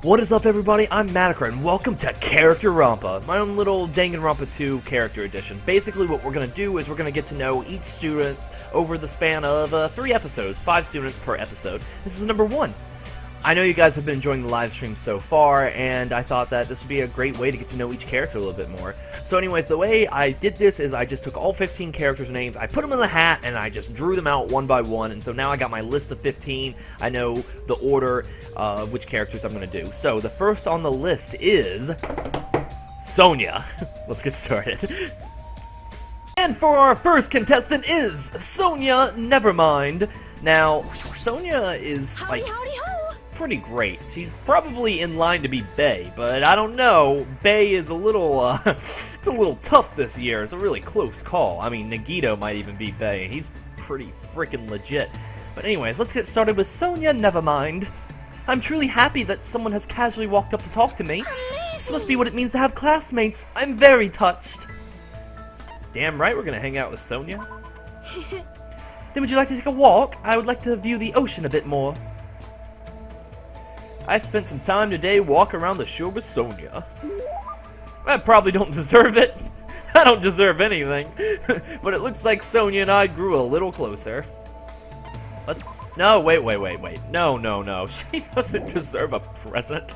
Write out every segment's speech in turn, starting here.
What is up, everybody? I'm Mattiker, and welcome to CHARACTEROMPA, my own little Danganronpa 2 character edition. Basically, what we're going to do is we're going to get to know each student over the span of 3 episodes, 5 students per episode. This is number 1. I know you guys have been enjoying the live stream so far, and I thought that this would be a great way to get to know each character a little bit more. So anyways, the way I did this is I just took all 15 characters' names, I put them in the hat, and I just drew them out one by one, and so now I got my list of 15. I know the order of which characters I'm going to do. So the first on the list is Sonia. Let's get started. And for our first contestant is Sonia Nevermind. Now, Sonia is like pretty great. She's probably in line to be Bae, but I don't know. Bae is a little, it's a little tough this year. It's a really close call. I mean, Nagito might even be Bae. He's pretty freaking legit. But anyways, let's get started with Sonia Nevermind. I'm truly happy that someone has casually walked up to talk to me. This must be what it means to have classmates. I'm very touched. Damn right we're gonna hang out with Sonia. Then would you like to take a walk? I would like to view the ocean a bit more. I spent some time today walking around the shore with Sonia. I probably don't deserve it. I don't deserve anything. But it looks like Sonia and I grew a little closer. Let's... No, wait. No. She doesn't deserve a present.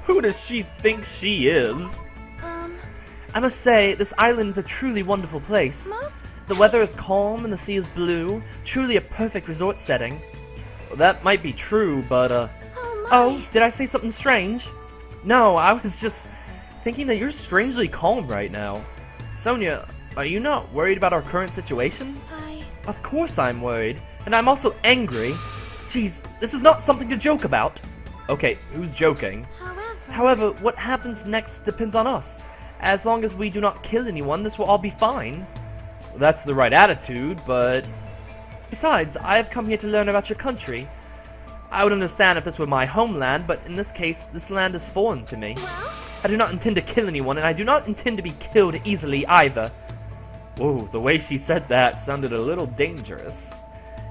Who does she think she is? I must say, this island is a truly wonderful place. The weather is calm and the sea is blue. Truly a perfect resort setting. Well, that might be true, but, Oh, did I say something strange? No, I was just thinking that you're strangely calm right now. Sonia, are you not worried about our current situation? Of course I'm worried. And I'm also angry. Jeez, this is not something to joke about. Okay, who's joking? However, what happens next depends on us. As long as we do not kill anyone, this will all be fine. Well, that's the right attitude, but... Besides, I have come here to learn about your country. I would understand if this were my homeland, but in this case, this land is foreign to me. I do not intend to kill anyone, and I do not intend to be killed easily either. Whoa, the way she said that sounded a little dangerous.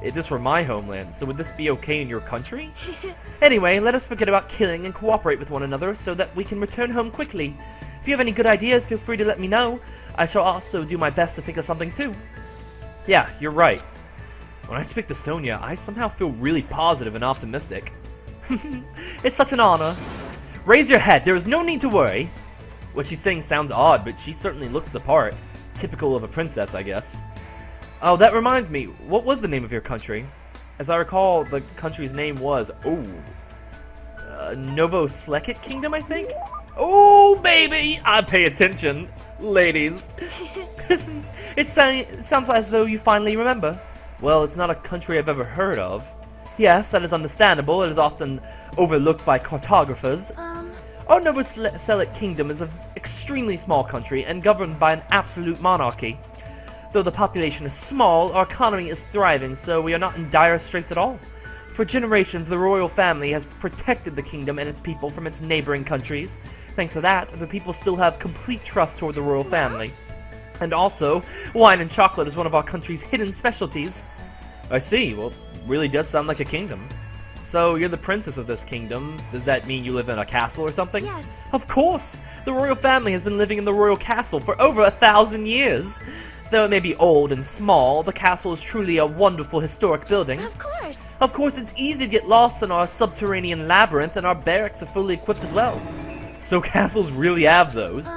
If this were my homeland, so would this be okay in your country? Anyway, let us forget about killing and cooperate with one another so that we can return home quickly. If you have any good ideas, feel free to let me know. I shall also do my best to think of something too. Yeah, you're right. When I speak to Sonia, I somehow feel really positive and optimistic. It's such an honor. Raise your head, there is no need to worry. What she's saying sounds odd, but she certainly looks the part. Typical of a princess, I guess. Oh, that reminds me, what was the name of your country? As I recall, the country's name was, Novo Slekit Kingdom, I think? Oh, baby! I pay attention, ladies. It sounds as though you finally remember. Well, it's not a country I've ever heard of. Yes, that is understandable. It is often overlooked by cartographers. Our Novo Slekit Kingdom is an extremely small country and governed by an absolute monarchy. Though the population is small, our economy is thriving, so we are not in dire straits at all. For generations, the royal family has protected the kingdom and its people from its neighboring countries. Thanks to that, the people still have complete trust toward the royal family. And also, wine and chocolate is one of our country's hidden specialties. I see. Well, really does sound like a kingdom. So, you're the princess of this kingdom. Does that mean you live in a castle or something? Yes. Of course! The royal family has been living in the royal castle for over 1,000 years. Though it may be old and small, the castle is truly a wonderful historic building. Of course. Of course, it's easy to get lost in our subterranean labyrinth, and our barracks are fully equipped as well. So castles really have those.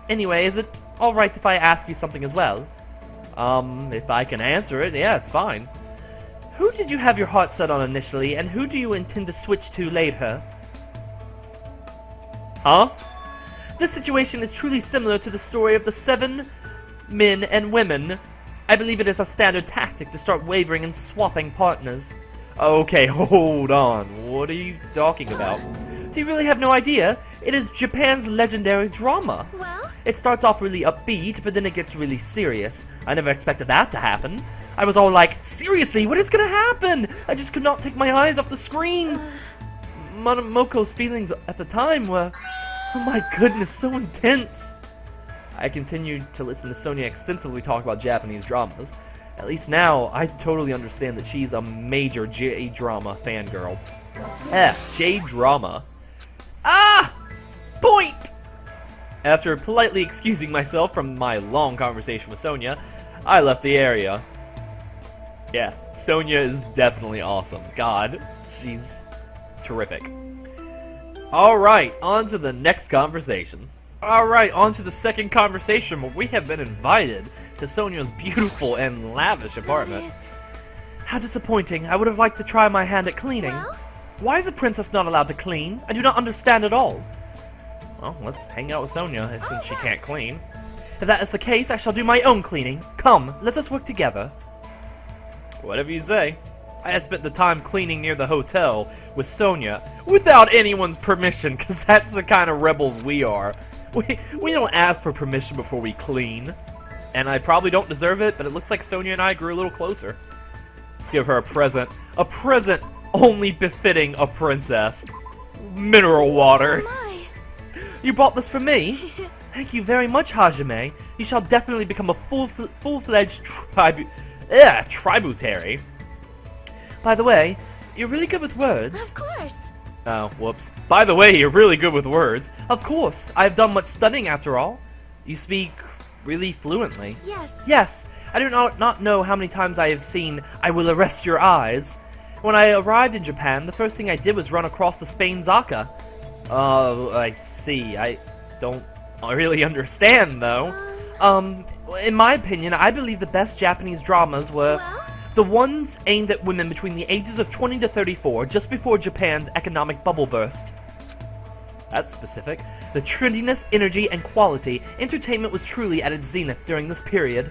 Anyway, is it alright if I ask you something as well? If I can answer it, yeah, it's fine. Who did you have your heart set on initially, and who do you intend to switch to later? Huh? This situation is truly similar to the story of the 7 men and women. I believe it is a standard tactic to start wavering and swapping partners. Okay, hold on. What are you talking about? Do you really have no idea? It is Japan's legendary drama. Well? It starts off really upbeat, but then it gets really serious. I never expected that to happen. I was all like, seriously, what is gonna happen? I just could not take my eyes off the screen. Moko's feelings at the time were, oh my goodness, so intense. I continued to listen to Sonia extensively talk about Japanese dramas. At least now, I totally understand that she's a major J-drama fangirl. J-drama. Ah! Point! After politely excusing myself from my long conversation with Sonia, I left the area. Yeah, Sonia is definitely awesome. God, she's terrific. Alright, on to the next conversation. Alright, on to the second conversation where we have been invited to Sonia's beautiful and lavish apartment. How disappointing. I would have liked to try my hand at cleaning. Well? Why is a princess not allowed to clean? I do not understand at all. Well, let's hang out with Sonia since she can't clean. If that is the case, I shall do my own cleaning. Come, let us work together. Whatever you say. I had spent the time cleaning near the hotel with Sonia without anyone's permission, because that's the kind of rebels we are. We don't ask for permission before we clean. And I probably don't deserve it, but it looks like Sonia and I grew a little closer. Let's give her a present. A present only befitting a princess. Mineral water. Oh my. You bought this for me? Thank you very much, Hajime. You shall definitely become a full-fledged tributary. By the way, you're really good with words. Of course. Oh, whoops. By the way, you're really good with words. Of course. I've done much studying after all. You speak really fluently. Yes. Yes. I do not know how many times I have seen I will arrest your eyes. When I arrived in Japan, the first thing I did was run across the Spain Zaka. I see. I don't really understand, though. In my opinion, I believe the best Japanese dramas were the ones aimed at women between the ages of 20 to 34, just before Japan's economic bubble burst. That's specific. The trendiness, energy, and quality. Entertainment was truly at its zenith during this period.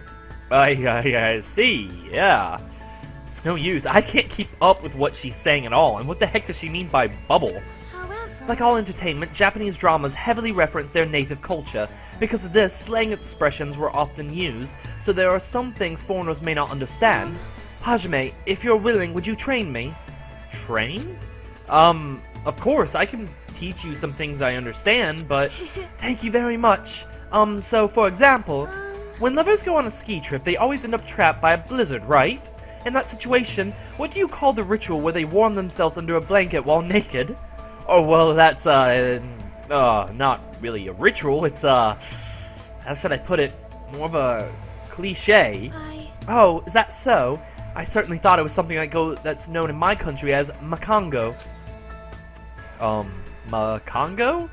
I see, yeah. It's no use. I can't keep up with what she's saying at all, and what the heck does she mean by bubble? However, like all entertainment, Japanese dramas heavily reference their native culture. Because of this, slang expressions were often used, so there are some things foreigners may not understand. Hajime, if you're willing, would you train me? Train? Of course, I can teach you some things I understand, but thank you very much. So for example, when lovers go on a ski trip, they always end up trapped by a blizzard, right? In that situation, what do you call the ritual where they warm themselves under a blanket while naked? Oh, well, that's, not really a ritual, it's, how should I put it, more of a cliche. Oh, is that so? I certainly thought it was something that's known in my country as makango. Makango?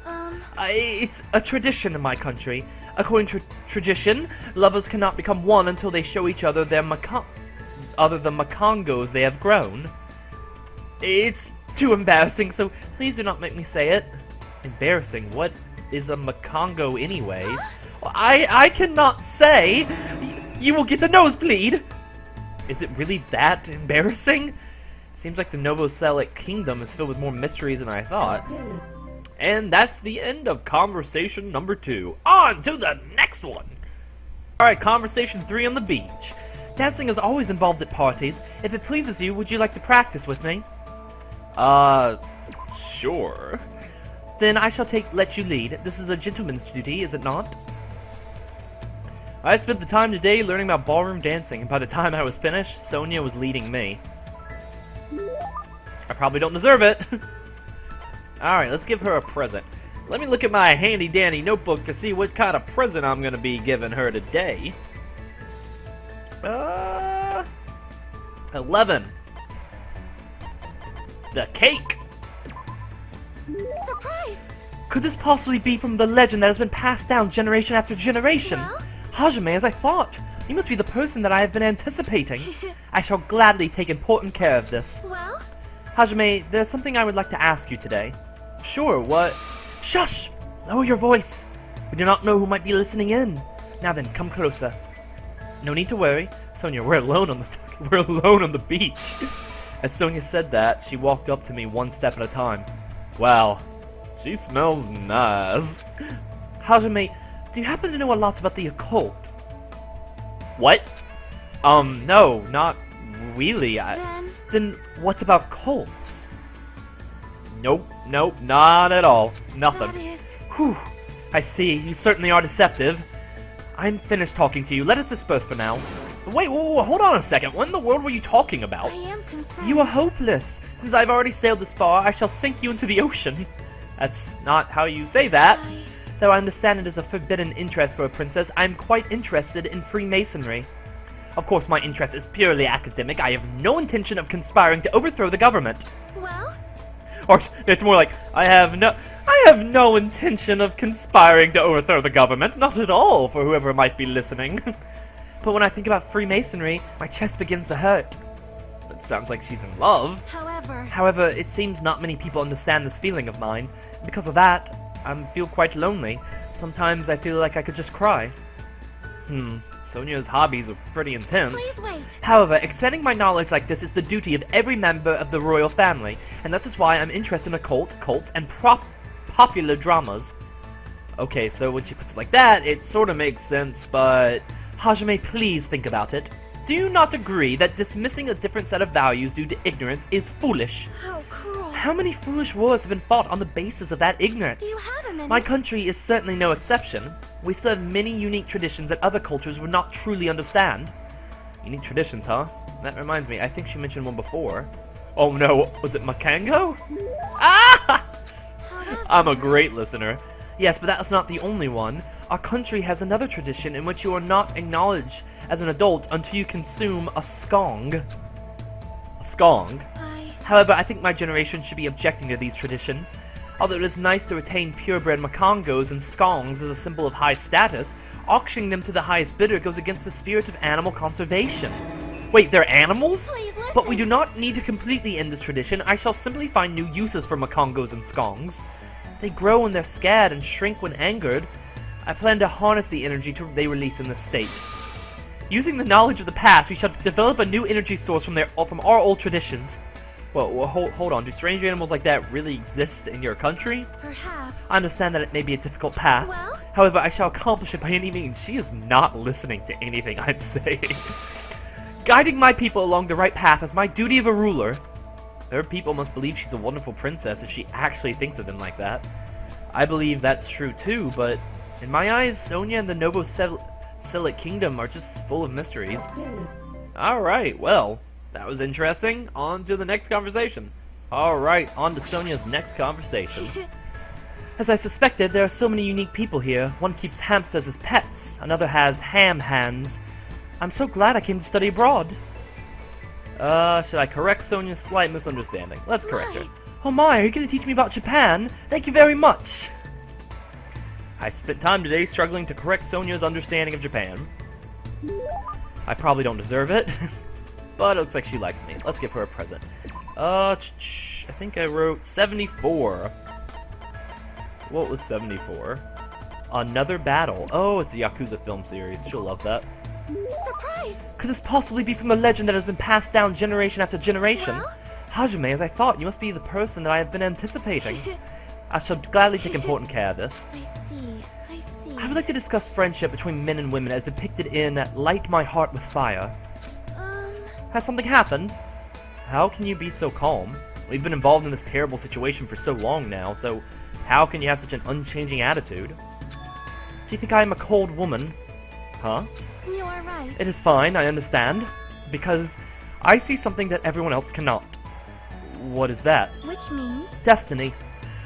It's a tradition in my country. According to tradition, lovers cannot become one until they show each other their the makangos they have grown. It's too embarrassing, so please do not make me say it. Embarrassing? What is a makango anyways? I cannot say. You will get a nosebleed. Is it really that embarrassing? Seems like the Novoselic Kingdom is filled with more mysteries than I thought. And that's the end of conversation number 2. On to the next one! Alright, conversation 3 on the beach. Dancing is always involved at parties. If it pleases you, would you like to practice with me? Sure. Then I shall let you lead. This is a gentleman's duty, is it not? I spent the time today learning about ballroom dancing, and by the time I was finished, Sonia was leading me. I probably don't deserve it. Alright, let's give her a present. Let me look at my handy-dandy notebook to see what kind of present I'm gonna be giving her today. 11. The cake! surprise! Could this possibly be from the legend that has been passed down generation after generation? Well? Hajime, as I thought. You must be the person that I have been anticipating. I shall gladly take important care of this. Well? Hajime, there's something I would like to ask you today. Sure, what? Shush! Lower your voice! We do not know who might be listening in. Now then, come closer. No need to worry. Sonia, we're alone on the beach. As Sonia said that, she walked up to me one step at a time. Wow, she smells nice. Hajime, do you happen to know a lot about the occult? What? No, not really. Then what about cults? Nope, not at all. Nothing. Whew. I see, you certainly are deceptive. I'm finished talking to you. Let us disperse for now. Wait, hold on a second. What in the world were you talking about? I am concerned. You are hopeless. Since I've already sailed this far, I shall sink you into the ocean. That's not how you say that. Though I understand it is a forbidden interest for a princess, I am quite interested in Freemasonry. Of course, my interest is purely academic. I have no intention of conspiring to overthrow the government. Well? Or it's more like, I have no intention of conspiring to overthrow the government. Not at all, for whoever might be listening. But when I think about Freemasonry, my chest begins to hurt. It sounds like she's in love. However, it seems not many people understand this feeling of mine. Because of that, I feel quite lonely. Sometimes I feel like I could just cry. Sonia's hobbies are pretty intense. Please wait. However, expanding my knowledge like this is the duty of every member of the royal family, and that is why I'm interested in occult, cults, and popular dramas. Okay, so when she puts it like that, it sort of makes sense, but Hajime, please think about it. Do you not agree that dismissing a different set of values due to ignorance is foolish? How cruel. How many foolish wars have been fought on the basis of that ignorance? Do you have a minute? My country is certainly no exception. We still have many unique traditions that other cultures would not truly understand. Unique traditions, huh? That reminds me, I think she mentioned one before. Oh no, was it Makango? Ah! I'm a great listener. Yes, but that's not the only one. Our country has another tradition in which you are not acknowledged as an adult until you consume a skong. A skong? However, I think my generation should be objecting to these traditions. Although it is nice to retain purebred makongos and skongs as a symbol of high status, auctioning them to the highest bidder goes against the spirit of animal conservation. Wait, they're animals? Please listen. But we do not need to completely end this tradition. I shall simply find new uses for makongos and skongs. They grow when they're scared and shrink when angered. I plan to harness the energy they release in this state. Using the knowledge of the past, we shall develop a new energy source from our old traditions. Well, hold on. Do strange animals like that really exist in your country? Perhaps. I understand that it may be a difficult path. Well? However, I shall accomplish it by any means. She is not listening to anything I'm saying. Guiding my people along the right path is my duty of a ruler. Her people must believe she's a wonderful princess if she actually thinks of them like that. I believe that's true too, but in my eyes, Sonia and the Novoselic Kingdom are just full of mysteries. Alright, well, that was interesting. On to the next conversation. Alright, on to Sonia's next conversation. As I suspected, there are so many unique people here. One keeps hamsters as pets, another has ham hands. I'm so glad I came to study abroad. Should I correct Sonia's slight misunderstanding? Let's correct her. Oh my, are you going to teach me about Japan? Thank you very much. I spent time today struggling to correct Sonia's understanding of Japan. I probably don't deserve it, but it looks like she likes me. Let's give her a present. I think I wrote 74. What was 74? Another Battle. Oh, it's a Yakuza film series. She'll love that. Surprise! Could this possibly be from the legend that has been passed down generation after generation? Well? Hajime, as I thought, you must be the person that I have been anticipating. I shall gladly take important care of this. I see. I would like to discuss friendship between men and women as depicted in Light My Heart with Fire. Has something happened? How can you be so calm? We've been involved in this terrible situation for so long now, so how can you have such an unchanging attitude? Do you think I am a cold woman? Huh? You are right. It is fine, I understand. Because I see something that everyone else cannot. What is that? Which means? Destiny.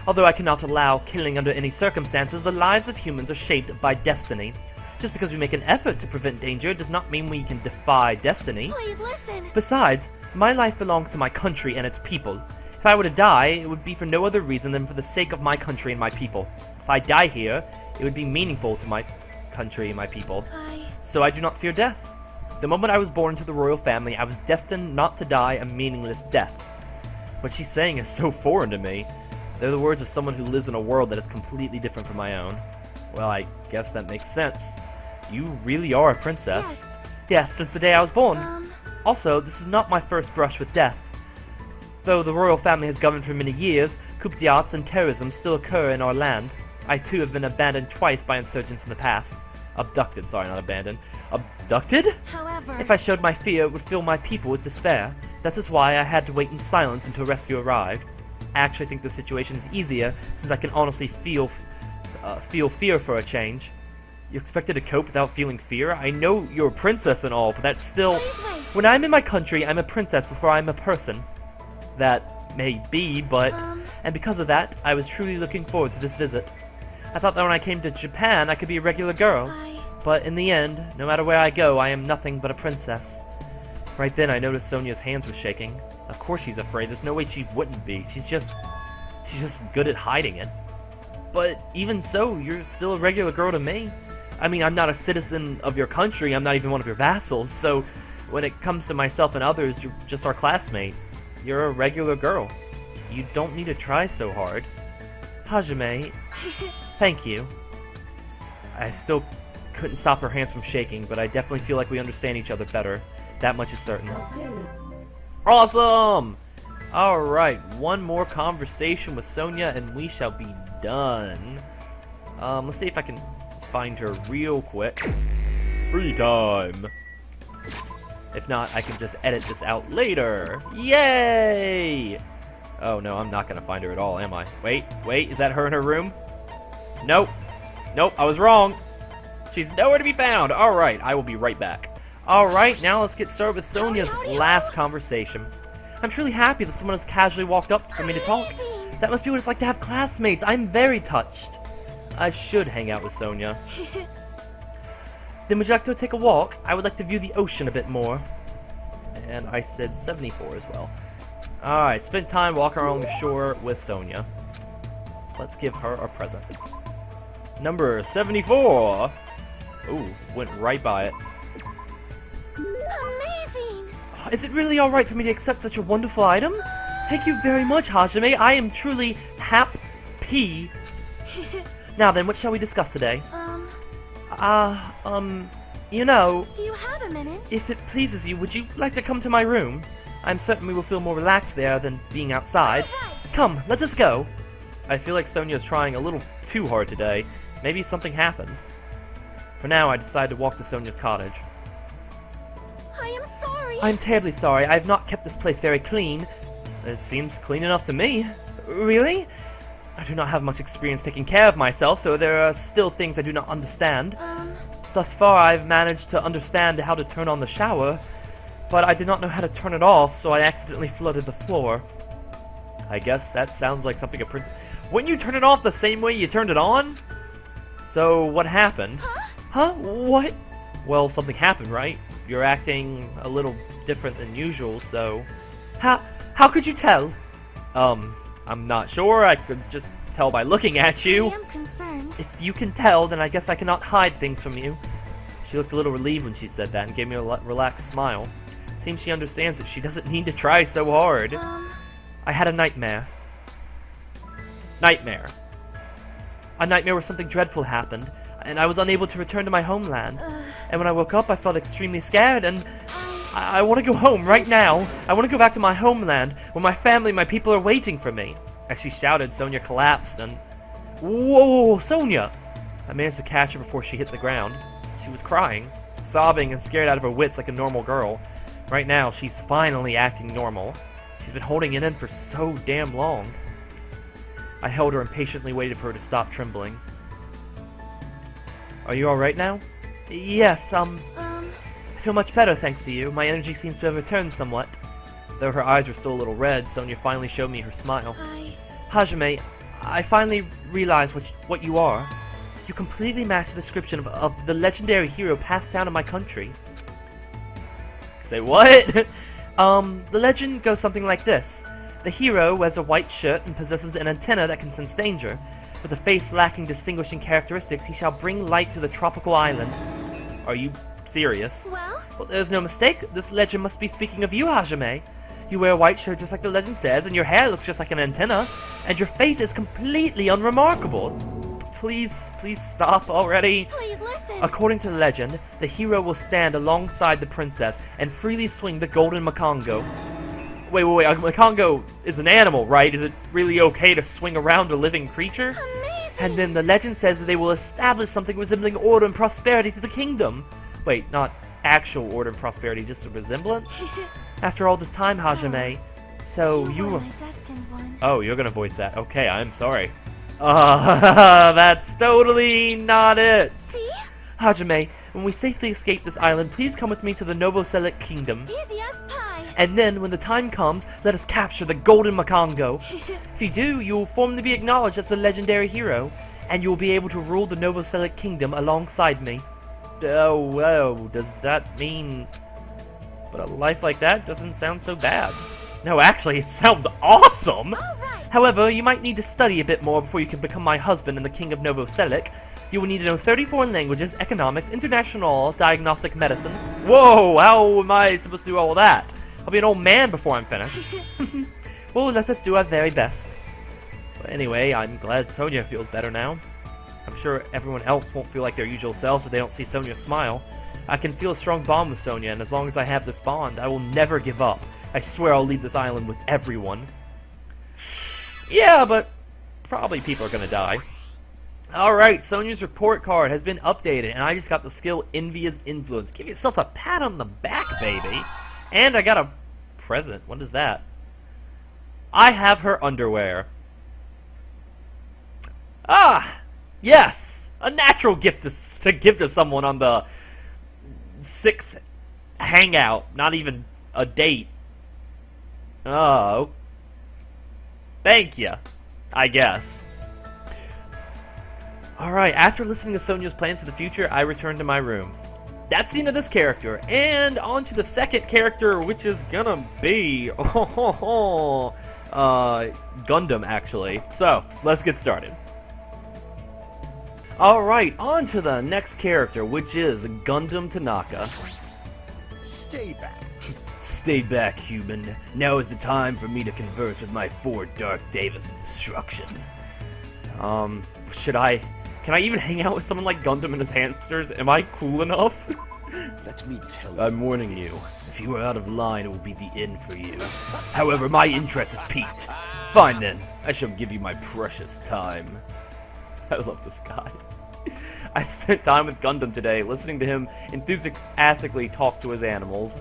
Although I cannot allow killing under any circumstances, the lives of humans are shaped by destiny. Just because we make an effort to prevent danger does not mean we can defy destiny. Please listen. Besides, my life belongs to my country and its people. If I were to die, it would be for no other reason than for the sake of my country and my people. If I die here, it would be meaningful to my country and my people. So I do not fear death. The moment I was born into the royal family, I was destined not to die a meaningless death. What she's saying is so foreign to me. They're the words of someone who lives in a world that is completely different from my own. Well, I guess that makes sense. You really are a princess. Yes. Yes, since the day I was born. Also, this is not my first brush with death. Though the royal family has governed for many years, coup d'etats and terrorism still occur in our land. I too have been abandoned twice by insurgents in the past. Abducted, sorry, not abandoned. Abducted? However, If I showed my fear, it would fill my people with despair. That is why I had to wait in silence until rescue arrived. I actually think the situation is easier, since I can honestly feel fear for a change. You expected to cope without feeling fear? I know you're a princess and all, but that's still... please wait. When I'm in my country, I'm a princess before I'm a person. That may be, but... And because of that, I was truly looking forward to this visit. I thought that when I came to Japan, I could be a regular girl. But in the end, no matter where I go, I am nothing but a princess. Right then, I noticed Sonia's hands were shaking. Of course she's afraid. There's no way she wouldn't be. She's just good at hiding it. But even so, you're still a regular girl to me. I mean, I'm not a citizen of your country. I'm not even one of your vassals. So when it comes to myself and others, you're just our classmate. You're a regular girl. You don't need to try so hard. Hajime, thank you. I still couldn't stop her hands from shaking, but I definitely feel like we understand each other better. That much is certain. Awesome! Alright, one more conversation with Sonia and we shall be done. Let's see if I can find her real quick. Free time! If not, I can just edit this out later. Yay! Oh no, I'm not gonna find her at all, am I? Wait, is that her in her room? Nope. Nope, I was wrong. She's nowhere to be found. Alright, I will be right back. Alright, now let's get started with Sonia's last conversation. I'm truly happy that someone has casually walked up for me to talk. That must be what it's like to have classmates. I'm very touched. I should hang out with Sonia. Then would you like to take a walk? I would like to view the ocean a bit more. And I said 74 as well. Alright, spend time walking along the shore with Sonia. Let's give her a present. Number 74! Ooh, went right by it. Amazing! Is it really alright for me to accept such a wonderful item? Thank you very much, Hajime. I am truly happy. Now then, what shall we discuss today? You know... Do you have a minute? If it pleases you, would you like to come to my room? I'm certain we will feel more relaxed there than being outside. Right. Come, let us go. I feel like Sonia's trying a little too hard today. Maybe something happened. For now, I decide to walk to Sonia's cottage. I am sorry. I'm terribly sorry. I have not kept this place very clean. It seems clean enough to me. Really? I do not have much experience taking care of myself, so there are still things I do not understand. Thus far, I've managed to understand how to turn on the shower, but I did not know how to turn it off, so I accidentally flooded the floor. I guess that sounds like something a princess... Wouldn't you turn it off the same way you turned it on? So, what happened? Huh? What? Well, something happened, right? You're acting a little different than usual, so... How could you tell? I'm not sure. I could just tell by looking at you. I am concerned. If you can tell, then I guess I cannot hide things from you. She looked a little relieved when she said that and gave me a relaxed smile. Seems she understands that she doesn't need to try so hard. I had a nightmare. Nightmare. A nightmare where something dreadful happened, and I was unable to return to my homeland. And when I woke up, I felt extremely scared, and I want to go home right now. I want to go back to my homeland, where my family, my people are waiting for me. As she shouted, Sonia collapsed, and... Whoa, Sonia! I managed to catch her before she hit the ground. She was crying, sobbing, and scared out of her wits like a normal girl. Right now, she's finally acting normal. She's been holding it in for so damn long. I held her and patiently waited for her to stop trembling. Are you alright now? Yes, I feel much better thanks to you. My energy seems to have returned somewhat. Though her eyes were still a little red, Sonia finally showed me her smile. Hajime, I finally realized what you are. You completely match the description of the legendary hero passed down in my country. Say what? The legend goes something like this. The hero wears a white shirt and possesses an antenna that can sense danger. With a face lacking distinguishing characteristics, he shall bring light to the tropical island. Are you serious? Well, There's no mistake. This legend must be speaking of you, Hajime. You wear a white shirt just like the legend says, and your hair looks just like an antenna, and your face is completely unremarkable. Please stop already. please listen. According to the legend, the hero will stand alongside the princess and freely swing the golden makongo. Wait, a makongo is an animal, right? Is it really okay to swing around a living creature? Amazing. And then the legend says that they will establish something resembling order and prosperity to the kingdom. Wait, not actual order and prosperity, just a resemblance? After all this time, Hajime, so you were... my destined one. Oh, you're gonna voice that. Okay, I'm sorry. That's totally not it. See? Hajime, when we safely escape this island, please come with me to the Novoselic Kingdom. Easy as pie. And then, when the time comes, let us capture the Golden Makongo. If you do, you will formally be acknowledged as the legendary hero, and you will be able to rule the Novoselic Kingdom alongside me. Oh, well, does that mean... But a life like that doesn't sound so bad. No, actually, it sounds awesome! Alright. However, you might need to study a bit more before you can become my husband and the King of Novoselic. You will need to know 30 foreign languages, economics, international, diagnostic medicine. Whoa, how am I supposed to do all that? I'll be an old man before I'm finished. Well, let us do our very best. But anyway, I'm glad Sonia feels better now. I'm sure everyone else won't feel like their usual selves if they don't see Sonia smile. I can feel a strong bond with Sonia, and as long as I have this bond, I will never give up. I swear I'll leave this island with everyone. Yeah, but probably people are gonna die. Alright, Sonia's report card has been updated, and I just got the skill Envious Influence. Give yourself a pat on the back, baby. And I got a present. What is that? I have her underwear. Ah! Yes! A natural gift to give to someone on the 6th hangout. Not even a date. Oh. Thank you, I guess. Alright, after listening to Sonia's plans for the future, I return to my room. That's the end of this character, and on to the second character, which is gonna be... Gundam, actually. So, let's get started. Alright, on to the next character, which is Gundam Tanaka. Stay back. Stay back, human. Now is the time for me to converse with my 4 Dark Davis of Destruction. Can I even hang out with someone like Gundam and his hamsters? Am I cool enough? Let me tell you. I'm warning you. If you are out of line, it will be the end for you. However, my interest is piqued. Fine then. I shall give you my precious time. I love this guy. I spent time with Gundam today, listening to him enthusiastically talk to his animals.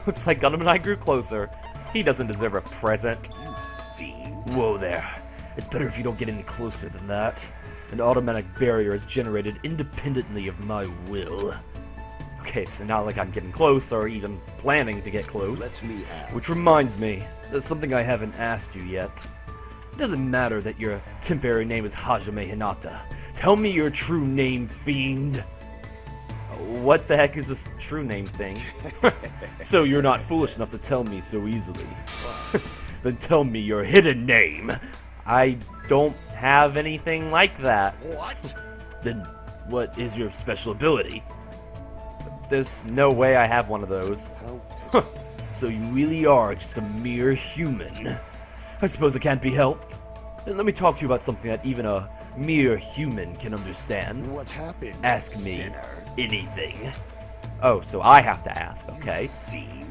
Looks like Gundam and I grew closer. He doesn't deserve a present. You fiend. Whoa there. It's better if you don't get any closer than that. An automatic barrier is generated independently of my will. Okay, it's not like I'm getting close or even planning to get close. Let me ask. Which reminds me, there's something I haven't asked you yet. It doesn't matter that your temporary name is Hajime Hinata. Tell me your true name, fiend. What the heck is this true name thing? So you're not foolish enough to tell me so easily. Then tell me your hidden name. I don't have anything like that. What? Then what is your special ability? There's no way I have one of those. How? So you really are just a mere human. I suppose it can't be helped. Then let me talk to you about something that even a mere human can understand. What happened? Ask me sinner? anything. Oh, so I have to ask, okay?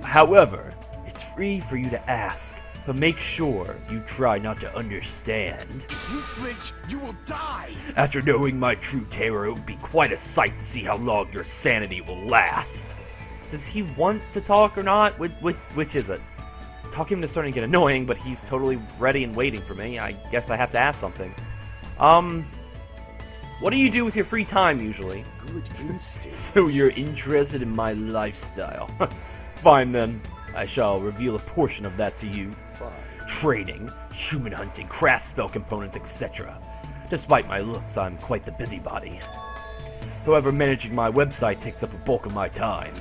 However, it's free for you to ask, but make sure you try not to understand. If you flinch, you will die. After knowing my true terror, it would be quite a sight to see how long your sanity will last. Does he want to talk or not? Which is it? Talking to starting to get annoying, but he's totally ready and waiting for me. I guess I have to ask something. What do you do with your free time usually? Good instinct. So you're interested in my lifestyle. Fine then. I shall reveal a portion of that to you. Fine. Trading, human hunting, craft spell components, etc. Despite my looks, I'm quite the busybody. However, managing my website takes up a bulk of my time.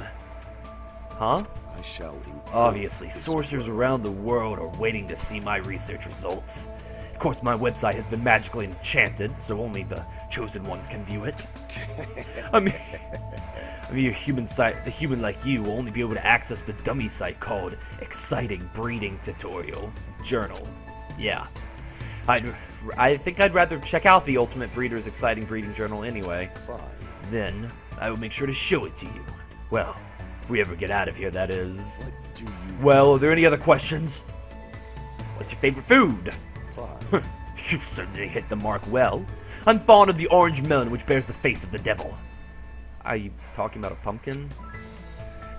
Huh? I shall. Obviously, sorcerers around the world are waiting to see my research results. Of course, my website has been magically enchanted, so only the chosen ones can view it. I mean, a human like you will only be able to access the dummy site called Exciting Breeding Tutorial Journal. Yeah. I think I'd rather check out the Ultimate Breeder's Exciting Breeding Journal anyway. Fine. Then, I will make sure to show it to you. Well, if we ever get out of here, that is. What do you? Well, are there any other questions? What's your favorite food? Fine. You've certainly hit the mark well. I'm fond of the orange melon which bears the face of the devil. Are you talking about a pumpkin?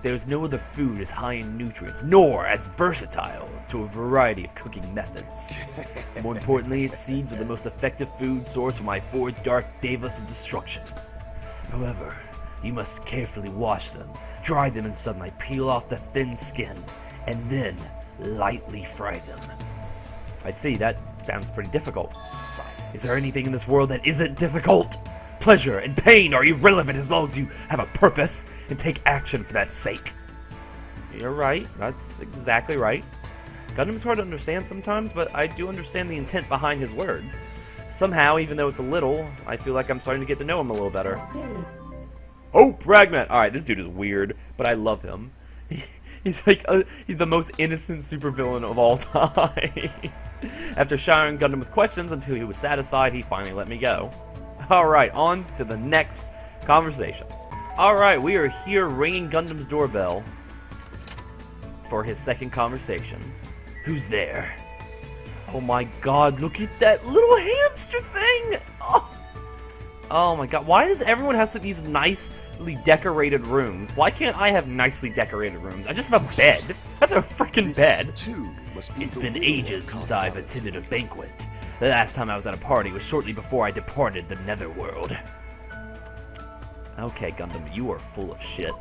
There's no other food as high in nutrients, nor as versatile to a variety of cooking methods. More importantly, its seeds are the most effective food source for my 4 Dark Devas of Destruction. However, you must carefully wash them, Dry them in sunlight, peel off the thin skin, and then lightly fry them. I see, that sounds pretty difficult. Is there anything in this world that isn't difficult? Pleasure and pain are irrelevant as long as you have a purpose and take action for that sake. You're right, that's exactly right. Gundam's hard to understand sometimes, but I do understand the intent behind his words. Somehow, even though it's a little, I feel like I'm starting to get to know him a little better. Oh, Pragmat! Alright, this dude is weird, but I love him. He's like, he's the most innocent supervillain of all time. After showering Gundam with questions until he was satisfied, he finally let me go. Alright, on to the next conversation. Alright, we are here ringing Gundam's doorbell for his second conversation. Who's there? Oh my god, look at that little hamster thing! Oh my god, why does everyone have these nicely decorated rooms? Why can't I have nicely decorated rooms? I just have a bed. That's a freaking bed. It's been ages since I've attended a banquet. The last time I was at a party was shortly before I departed the netherworld. Okay, Gundam, you are full of shit.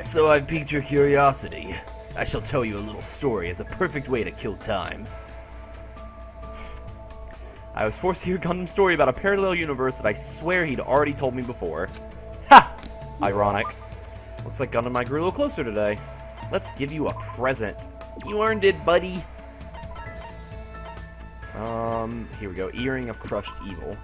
So I've piqued your curiosity. I shall tell you a little story as a perfect way to kill time. I was forced to hear Gundam's story about a parallel universe that I swear he'd already told me before. Ha! Ironic. Looks like Gundam and I grew a little closer today. Let's give you a present. You earned it, buddy. Here we go. Earring of Crushed Evil.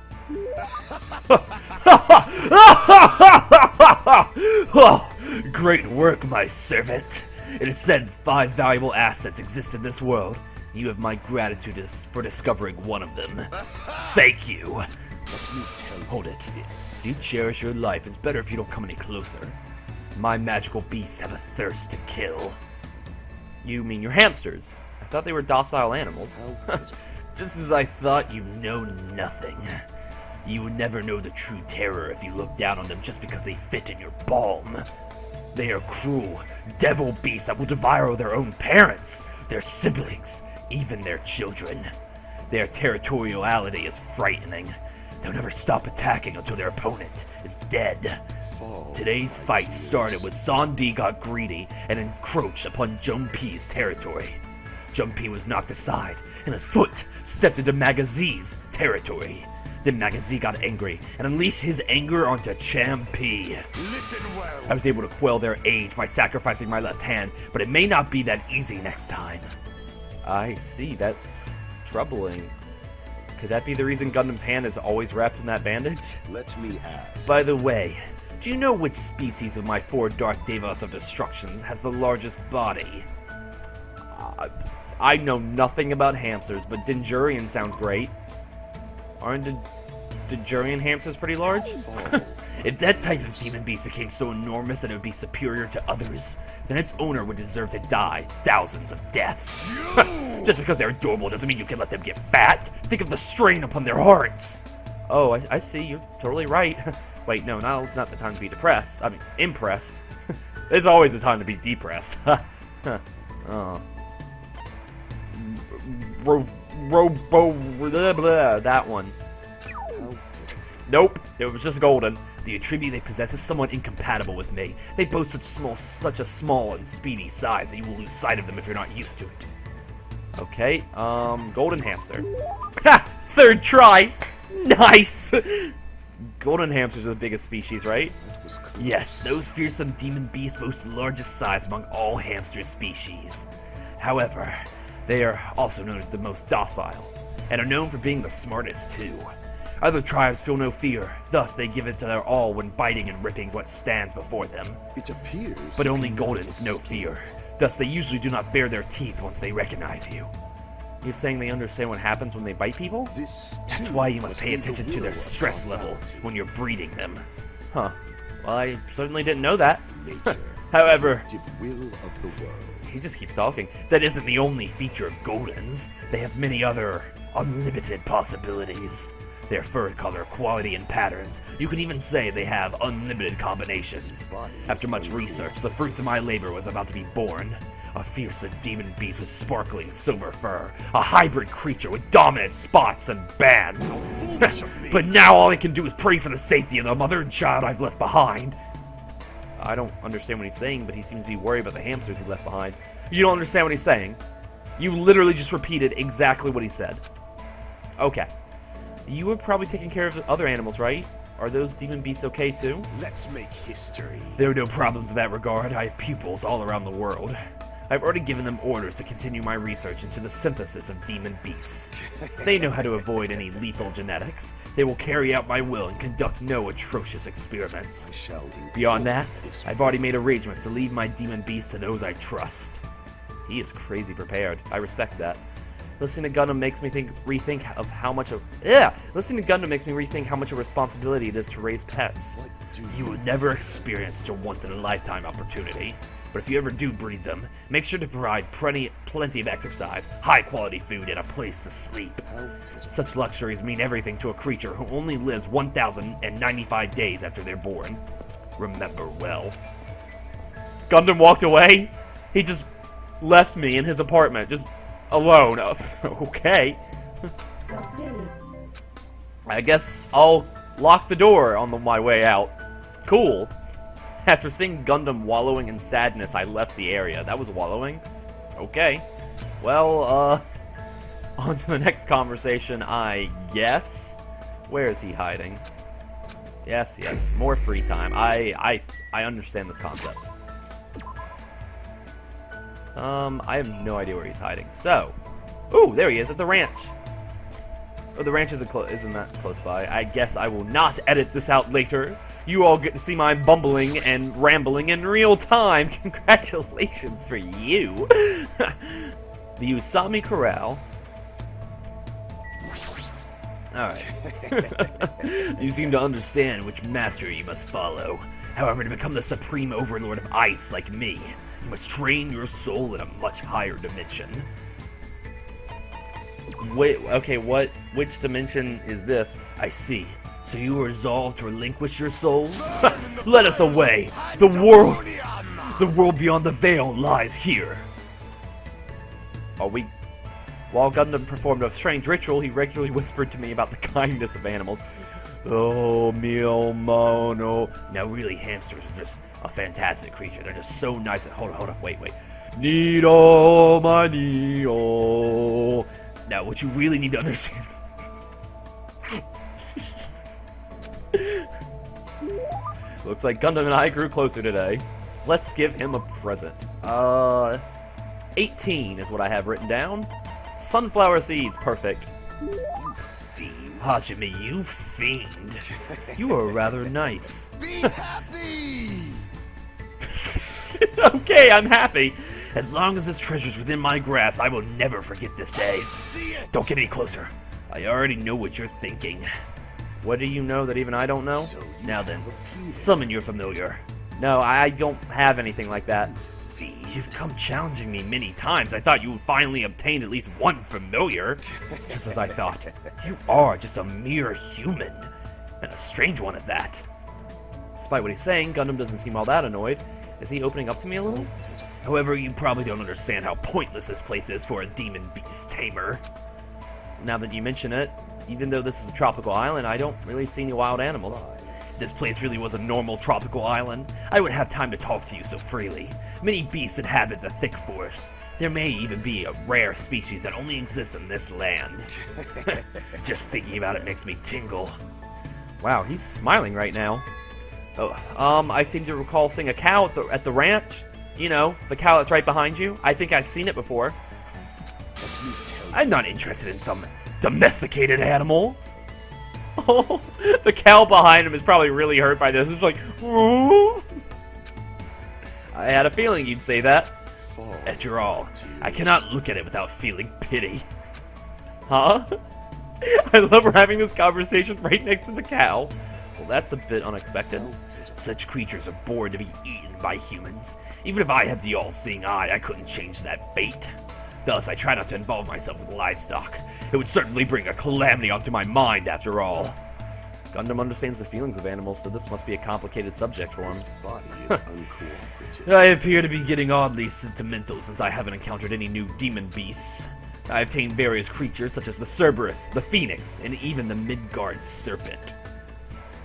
Oh, great work, my servant. It is said 5 valuable assets exist in this world. You have my gratitude for discovering one of them. Thank you. Let me tell you. Hold it. This. If you cherish your life, it's better if you don't come any closer. My magical beasts have a thirst to kill. You mean your hamsters? I thought they were docile animals. Just as I thought, you know nothing. You would never know the true terror if you look down on them just because they fit in your palm. They are cruel, devil beasts that will devour their own parents, their siblings, even their children. Their territoriality is frightening. They'll never stop attacking until their opponent is dead. Today's fight started when Sandi got greedy and encroached upon Junpei's territory. Junpei was knocked aside, and his foot stepped into Magazi's territory. Then Magazi got angry and unleashed his anger onto Champei. Listen well. I was able to quell their rage by sacrificing my left hand, but it may not be that easy next time. I see, that's troubling. Could that be the reason Gundam's hand is always wrapped in that bandage? Let me ask. By the way, do you know which species of my 4 Dark Devas of Destructions has the largest body? I know nothing about hamsters, but Dingurian sounds great. Aren't Dingurian hamsters pretty large? If that type of demon beast became so enormous that it would be superior to others, then its owner would deserve to die thousands of deaths. Just because they're adorable doesn't mean you can let them get fat. Think of the strain upon their hearts. Oh, I see. You're totally right. Wait, no, now's not the time to be depressed. I mean, impressed. It's always the time to be depressed. Oh. That one. Nope, it was just golden. The attribute they possess is somewhat incompatible with me. They boast such a small and speedy size that you will lose sight of them if you're not used to it. Okay, golden hamster. Ha! 3rd try! Nice! Golden hamsters are the biggest species, right? Yes, those fearsome demon beasts boast the largest size among all hamster species. However, they are also known as the most docile, and are known for being the smartest too. Other tribes feel no fear, thus they give it to their all when biting and ripping what stands before them. It appears. But only Goldens know fear, thus they usually do not bare their teeth once they recognize you. You're saying they understand what happens when they bite people? That's why you must pay attention to their stress level when you're breeding them. Huh. Well, I certainly didn't know that. However, Will of the world. he just keeps talking. That isn't the only feature of Goldens. They have many other unlimited possibilities. Their fur color, quality, and patterns. You could even say they have unlimited combinations. After much research, the fruits of my labor was about to be born. A fierce demon beast with sparkling silver fur. A hybrid creature with dominant spots and bands. But now all I can do is pray for the safety of the mother and child I've left behind. I don't understand what he's saying, but he seems to be worried about the hamsters he left behind. You don't understand what he's saying? You literally just repeated exactly what he said. Okay. You were probably taking care of other animals, right? Are those demon beasts okay too? Let's make history. There are no problems in that regard. I have pupils all around the world. I've already given them orders to continue my research into the synthesis of demon beasts. They know how to avoid any lethal genetics. They will carry out my will and conduct no atrocious experiments. I shall Beyond that, this I've already made arrangements to leave my demon beasts to those I trust. He is crazy prepared. I respect that. Listening to Gundam makes me rethink how much a responsibility it is to raise pets. What do You will never experience such a once-in-a-lifetime opportunity. But if you ever do breed them, make sure to provide plenty of exercise, high-quality food, and a place to sleep. How Such luxuries mean everything to a creature who only lives 1,095 days after they're born. Remember well. Gundam walked away. He just left me in his apartment, just alone. Okay. I guess I'll lock the door on my way out. Cool. After seeing Gundam wallowing in sadness, I left the area. That was wallowing? Okay. Well, on to the next conversation, I guess. Where is he hiding? Yes, more free time. I understand this concept. I have no idea where he's hiding. So, ooh, there he is at the ranch. Oh, the ranch isn't that close by. I guess I will not edit this out later. You all get to see my bumbling and rambling in real time. Congratulations for you. The Usami Corral. Alright. You seem to understand which master you must follow. However, to become the supreme overlord of ice like me, you must train your soul in a much higher dimension. Wait, okay, which dimension is this? I see. So you are resolved to relinquish your soul? Let us away! The world beyond the veil lies here. While Gundam performed a strange ritual, he regularly whispered to me about the kindness of animals. Oh, mio mono. Now really, hamsters are just a fantastic creature. They're just so nice. Hold on, wait. Nido manio. Now, what you really need to understand... Looks like Gundam and I grew closer today. Let's give him a present. 18 is what I have written down. Sunflower seeds, perfect. you fiend? Hajime, you fiend. You are rather nice. Be happy! Okay, I'm happy. As long as this treasure's within my grasp, I will never forget this day. See it! Don't get any closer. I already know what you're thinking. What do you know that even I don't know? So you Now then, have appeared. summon your familiar. No, I don't have anything like that. Fiend. You've come challenging me many times. I thought you would finally obtain at least one familiar. Just as I thought. You are just a mere human. And a strange one at that. Despite what he's saying, Gundam doesn't seem all that annoyed. Is he opening up to me a little? However, you probably don't understand how pointless this place is for a demon beast tamer. Now that you mention it, even though this is a tropical island, I don't really see any wild animals. If this place really was a normal tropical island, I wouldn't have time to talk to you so freely. Many beasts inhabit the thick forest. There may even be a rare species that only exists in this land. Just thinking about it makes me tingle. Wow, he's smiling right now. Oh, I seem to recall seeing a cow at the ranch. You know, the cow that's right behind you. I think I've seen it before. Let me tell you. I'm not interested in some domesticated animal. Oh, the cow behind him is probably really hurt by this. It's like, ooh. I had a feeling you'd say that. Fall After all, to I cannot look at it without feeling pity. Huh? I love we're having this conversation right next to the cow. Well, that's a bit unexpected. Such creatures are born to be eaten by humans. Even if I had the all-seeing eye, I couldn't change that fate. Thus, I try not to involve myself with livestock. It would certainly bring a calamity onto my mind, after all. Gundam understands the feelings of animals, so this must be a complicated subject for him. This body is uncooperative. I appear to be getting oddly sentimental since I haven't encountered any new demon beasts. I've tamed various creatures such as the Cerberus, the Phoenix, and even the Midgard Serpent.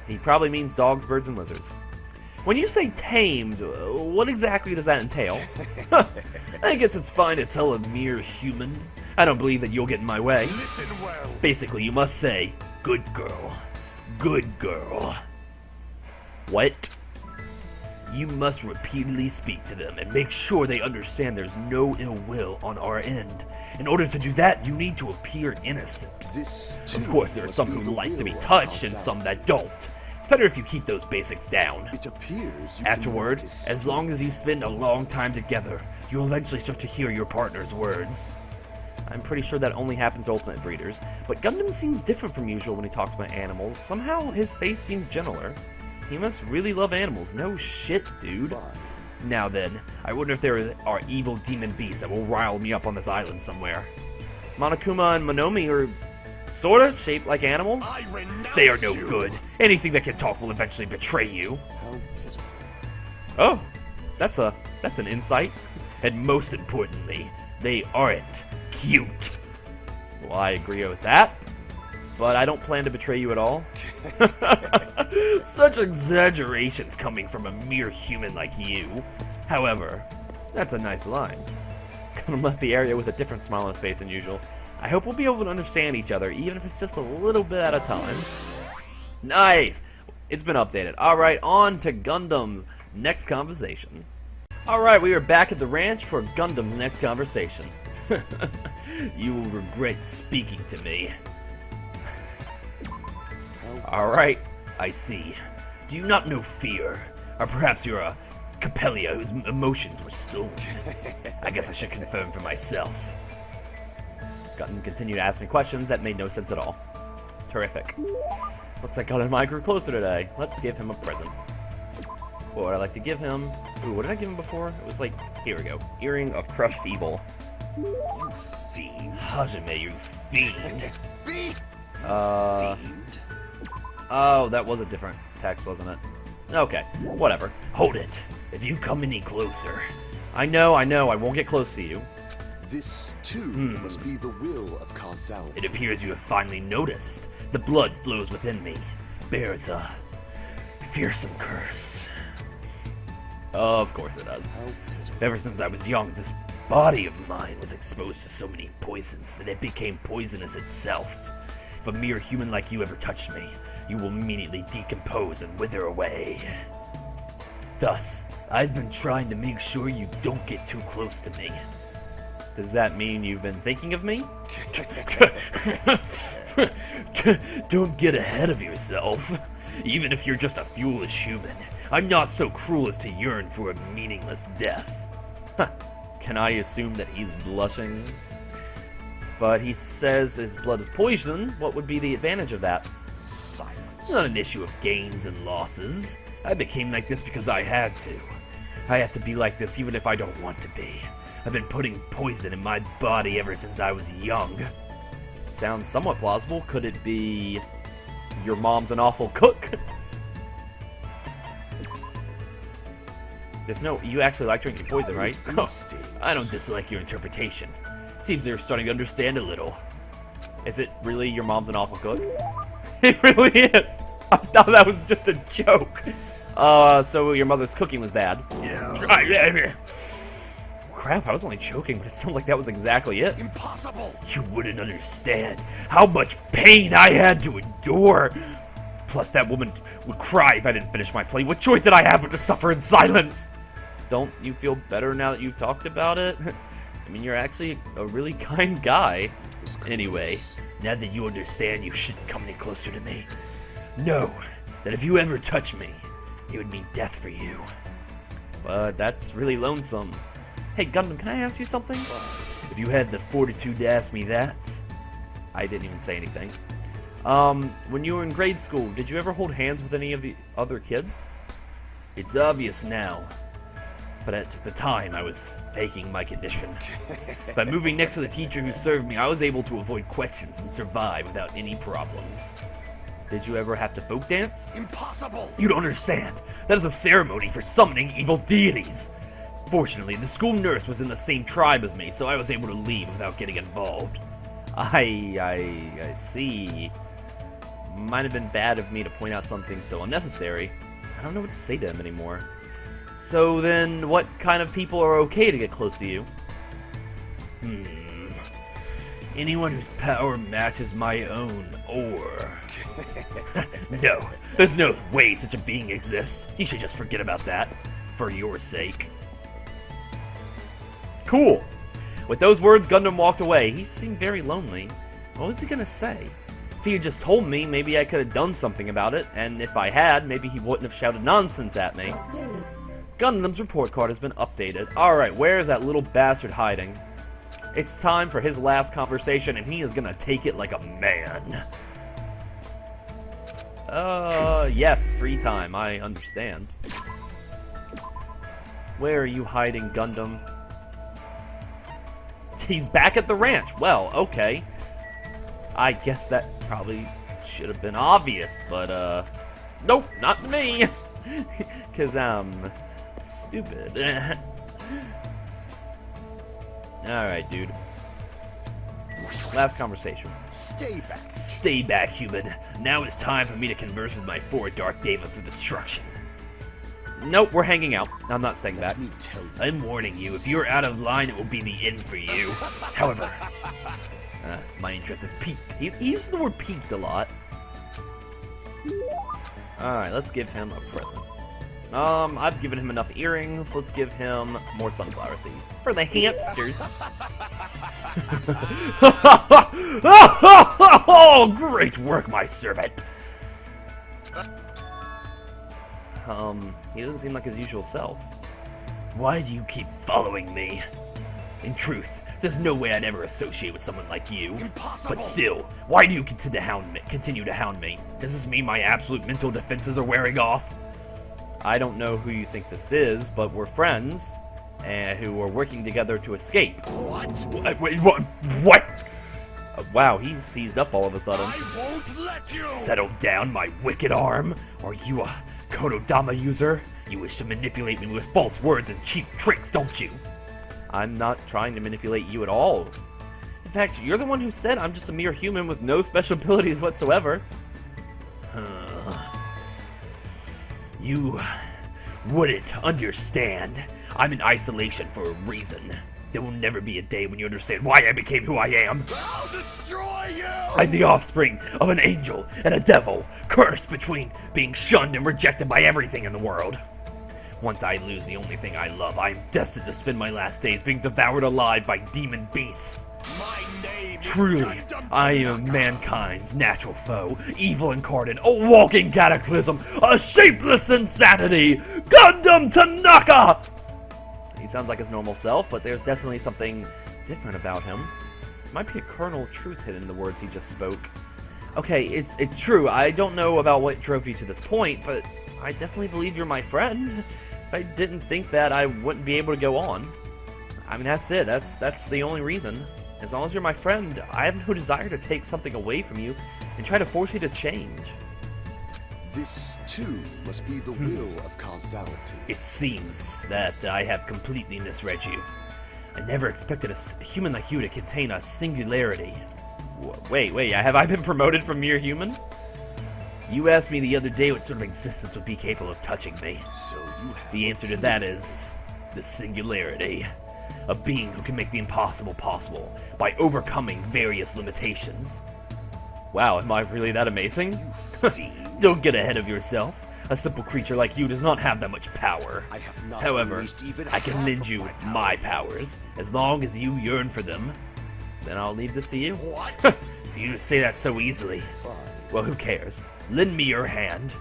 He probably means dogs, birds, and lizards. When you say tamed, what exactly does that entail? I guess it's fine to tell a mere human. I don't believe that you'll get in my way. Listen well. Basically, you must say, good girl. Good girl. What? You must repeatedly speak to them and make sure they understand there's no ill will on our end. In order to do that, you need to appear innocent. This Of course, there are some who like to be touched and some that don't. It's better if you keep those basics down. It appears you Afterward, can notice as long as you spend a long time together, you'll eventually start to hear your partner's words. I'm pretty sure that only happens to ultimate breeders, but Gundam seems different from usual when he talks about animals. Somehow his face seems gentler. He must really love animals. No shit, dude. fine. Now then, I wonder if there are evil demon beasts that will rile me up on this island somewhere. Monokuma and Monomi are sorta shaped like animals. I renounce They are no you. good. Anything that can talk will eventually betray you. How pitiful. Oh, that's an insight. And most importantly, they aren't cute. Well, I agree with that, but I don't plan to betray you at all. Such exaggerations coming from a mere human like you. However, that's a nice line. Gundam left the area with a different smile on his face than usual. I hope we'll be able to understand each other, even if it's just a little bit at a time. Nice! It's been updated. Alright, on to Gundam's next conversation. Alright, we are back at the ranch for Gundam's next conversation. You will regret speaking to me. Alright, I see. Do you not know fear? Or perhaps you're a Capellia whose emotions were stolen? I guess I should confirm for myself. Gundam continued to ask me questions that made no sense at all. Terrific. Looks like Gundam and I grew closer today. Let's give him a present. What would I like to give him? Ooh, what did I give him before? It was like, here we go. Earring of Crushed Evil. You fiend. Hajime, you fiend. Be Fiend? fiend. Oh, that was a different text, wasn't it? Okay, whatever. Hold it. If you come any closer. I know, I won't get close to you. This, too, must be the will of causality. It appears you have finally noticed. The blood flows within me. Bears a fearsome curse. Of course it does. How pitiful. Ever since I was young, this body of mine was exposed to so many poisons that it became poisonous itself. If a mere human like you ever touched me, you will immediately decompose and wither away. Thus, I've been trying to make sure you don't get too close to me. Does that mean you've been thinking of me? Don't get ahead of yourself. Even if you're just a foolish human, I'm not so cruel as to yearn for a meaningless death. Huh. Can I assume that he's blushing? But he says his blood is poison. What would be the advantage of that? Silence. It's not an issue of gains and losses. I became like this because I had to. I have to be like this even if I don't want to be. I've been putting poison in my body ever since I was young. Sounds somewhat plausible. Could it be your mom's an awful cook? There's no... You actually like drinking poison, right? Instincts. I don't dislike your interpretation. Seems you're starting to understand a little. Is it really your mom's an awful cook? It really is. I thought that was just a joke. So your mother's cooking was bad. Yeah. Crap, I was only joking, but it sounds like that was exactly it. Impossible. You wouldn't understand how much pain I had to endure. Plus, that woman would cry if I didn't finish my plate. What choice did I have but to suffer in silence? Don't you feel better now that you've talked about it? I mean, you're actually a really kind guy. Anyway, now that you understand, you shouldn't come any closer to me. Know that if you ever touch me, it would mean death for you. But that's really lonesome. Hey, Gundam, can I ask you something? If you had the fortitude to ask me that. I didn't even say anything. When you were in grade school, did you ever hold hands with any of the other kids? It's obvious now. But at the time, I was faking my condition. By moving next to the teacher who served me, I was able to avoid questions and survive without any problems. Did you ever have to folk dance? Impossible. You don't understand. That is a ceremony for summoning evil deities. Fortunately, the school nurse was in the same tribe as me, so I was able to leave without getting involved. I see. Might have been bad of me to point out something so unnecessary. I don't know what to say to him anymore. So then, what kind of people are okay to get close to you? Anyone whose power matches my own, or... No, there's no way such a being exists. You should just forget about that, for your sake. Cool. With those words, Gundam walked away. He seemed very lonely. What was he gonna say? If he had just told me, maybe I could have done something about it, and if I had, maybe he wouldn't have shouted nonsense at me. Gundam's report card has been updated. Alright, where is that little bastard hiding? It's time for his last conversation, and he is gonna take it like a man. Yes, free time, I understand. Where are you hiding, Gundam? He's back at the ranch. Well, okay. I guess that probably should have been obvious, but, nope, not me. Because I'm stupid. Alright, dude. Last conversation. Stay back. Stay back, human. Now it's time for me to converse with my four dark devas of destruction. Nope, we're hanging out. I'm not staying back. Let me tell you. I'm warning you, if you're out of line, it will be the end for you. However, my interest is piqued. He uses the word piqued a lot. Alright, let's give him a present. I've given him enough earrings. Let's give him more sunflower seeds. For the hamsters. Oh, great work, my servant. He doesn't seem like his usual self. Why do you keep following me? In truth, there's no way I'd ever associate with someone like you. Impossible. But still, why do you continue to hound me? Does this mean my absolute mental defenses are wearing off? I don't know who you think this is, but we're friends, who are working together to escape. What? Wait, what? Wow, he seized up all of a sudden. I won't let you. Settle down, my wicked arm. Are you a Kododama user? You wish to manipulate me with false words and cheap tricks, don't you? I'm not trying to manipulate you at all. In fact, you're the one who said I'm just a mere human with no special abilities whatsoever. You wouldn't understand. I'm in isolation for a reason. There will never be a day when you understand why I became who I am. I'll destroy you. I'm the offspring of an angel and a devil, cursed between being shunned and rejected by everything in the world. Once I lose the only thing I love, I am destined to spend my last days being devoured alive by demon beasts. My name Truly, is Gundam I am Tanaka. mankind's natural foe, evil incarnate, a walking cataclysm, a shapeless insanity, Gundam Tanaka! He sounds like his normal self, but there's definitely something different about him. Might be a kernel of truth hidden in the words he just spoke. Okay, it's true, I don't know about what drove you to this point, but I definitely believe you're my friend. If I didn't think that, I wouldn't be able to go on. I mean, that's it, that's the only reason. As long as you're my friend, I have no desire to take something away from you and try to force you to change. This, too, must be the will of causality. It seems that I have completely misread you. I never expected a human like you to contain a singularity. Wait, have I been promoted from mere human? You asked me the other day what sort of existence would be capable of touching me. So you have... The answer to that is the singularity. A being who can make the impossible possible by overcoming various limitations. Wow, am I really that amazing? Don't get ahead of yourself. A simple creature like you does not have that much power. I have not However, unleashed even I can half lend of you my my powers. As long as you yearn for them, then I'll leave this to you. What? For you to say that so easily. Fine. Well, who cares? Lend me your hand.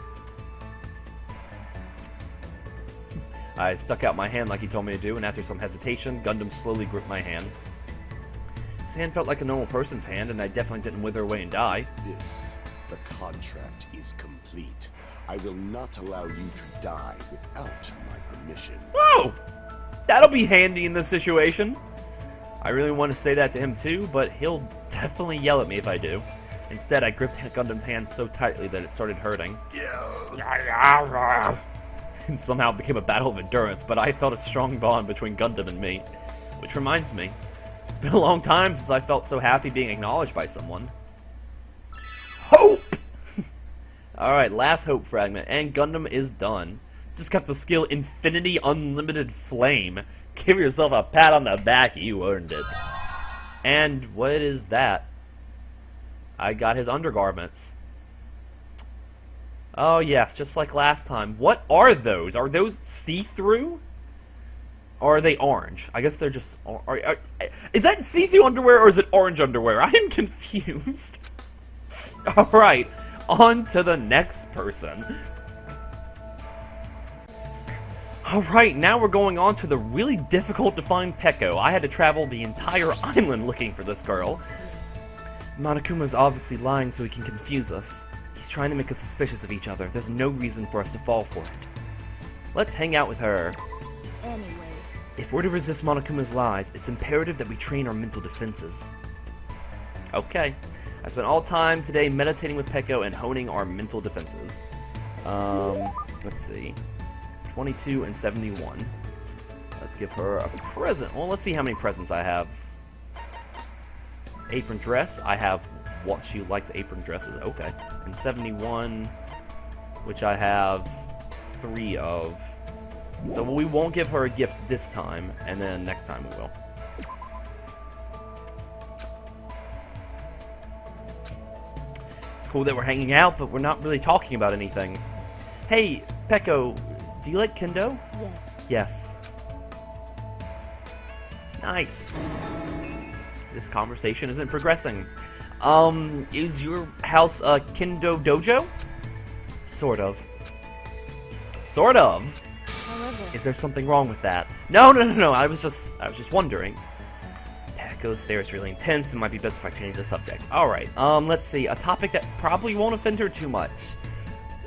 I stuck out my hand like he told me to do, and after some hesitation, Gundam slowly gripped my hand. His hand felt like a normal person's hand, and I definitely didn't wither away and die. The contract is complete. I will not allow you to die without my permission. Whoa! That'll be handy in this situation. I really want to say that to him too, but he'll definitely yell at me if I do. Instead, I gripped Gundam's hand so tightly that it started hurting. And somehow it became a battle of endurance, but I felt a strong bond between Gundam and me. Which reminds me, it's been a long time since I felt so happy being acknowledged by someone. Hope! Alright, last hope fragment, and Gundam is done. Just got the skill Infinity Unlimited Flame. Give yourself a pat on the back, you earned it. And what is that? I got his undergarments. Oh yes, just like last time. What are those? Are those see-through? Or are they orange? I guess they're just... is that see-through underwear or is it orange underwear? I am confused. Alright, on to the next person. Alright, now we're going on to the really difficult to find Peko. I had to travel the entire island looking for this girl. Monokuma's obviously lying so he can confuse us. He's trying to make us suspicious of each other. There's no reason for us to fall for it. Let's hang out with her. Anyway. If we're to resist Monokuma's lies, it's imperative that we train our mental defenses. Okay. I spent all time today meditating with Peko and honing our mental defenses. Let's see. 22 and 71. Let's give her a present. Well, let's see how many presents I have. Apron dress. I have what she likes apron dresses. Okay. And 71, which I have 3 of. So we won't give her a gift this time, and then next time we will. It's cool that we're hanging out, but we're not really talking about anything. Hey, Peko, do you like kendo? Yes. Yes. Nice. This conversation isn't progressing. Is your house a kendo dojo? Sort of. Sort of. However, Is there something wrong with that? No. I was just wondering. Peko's stare is really intense. It might be best if I change the subject. All right. Let's see. A topic that probably won't offend her too much.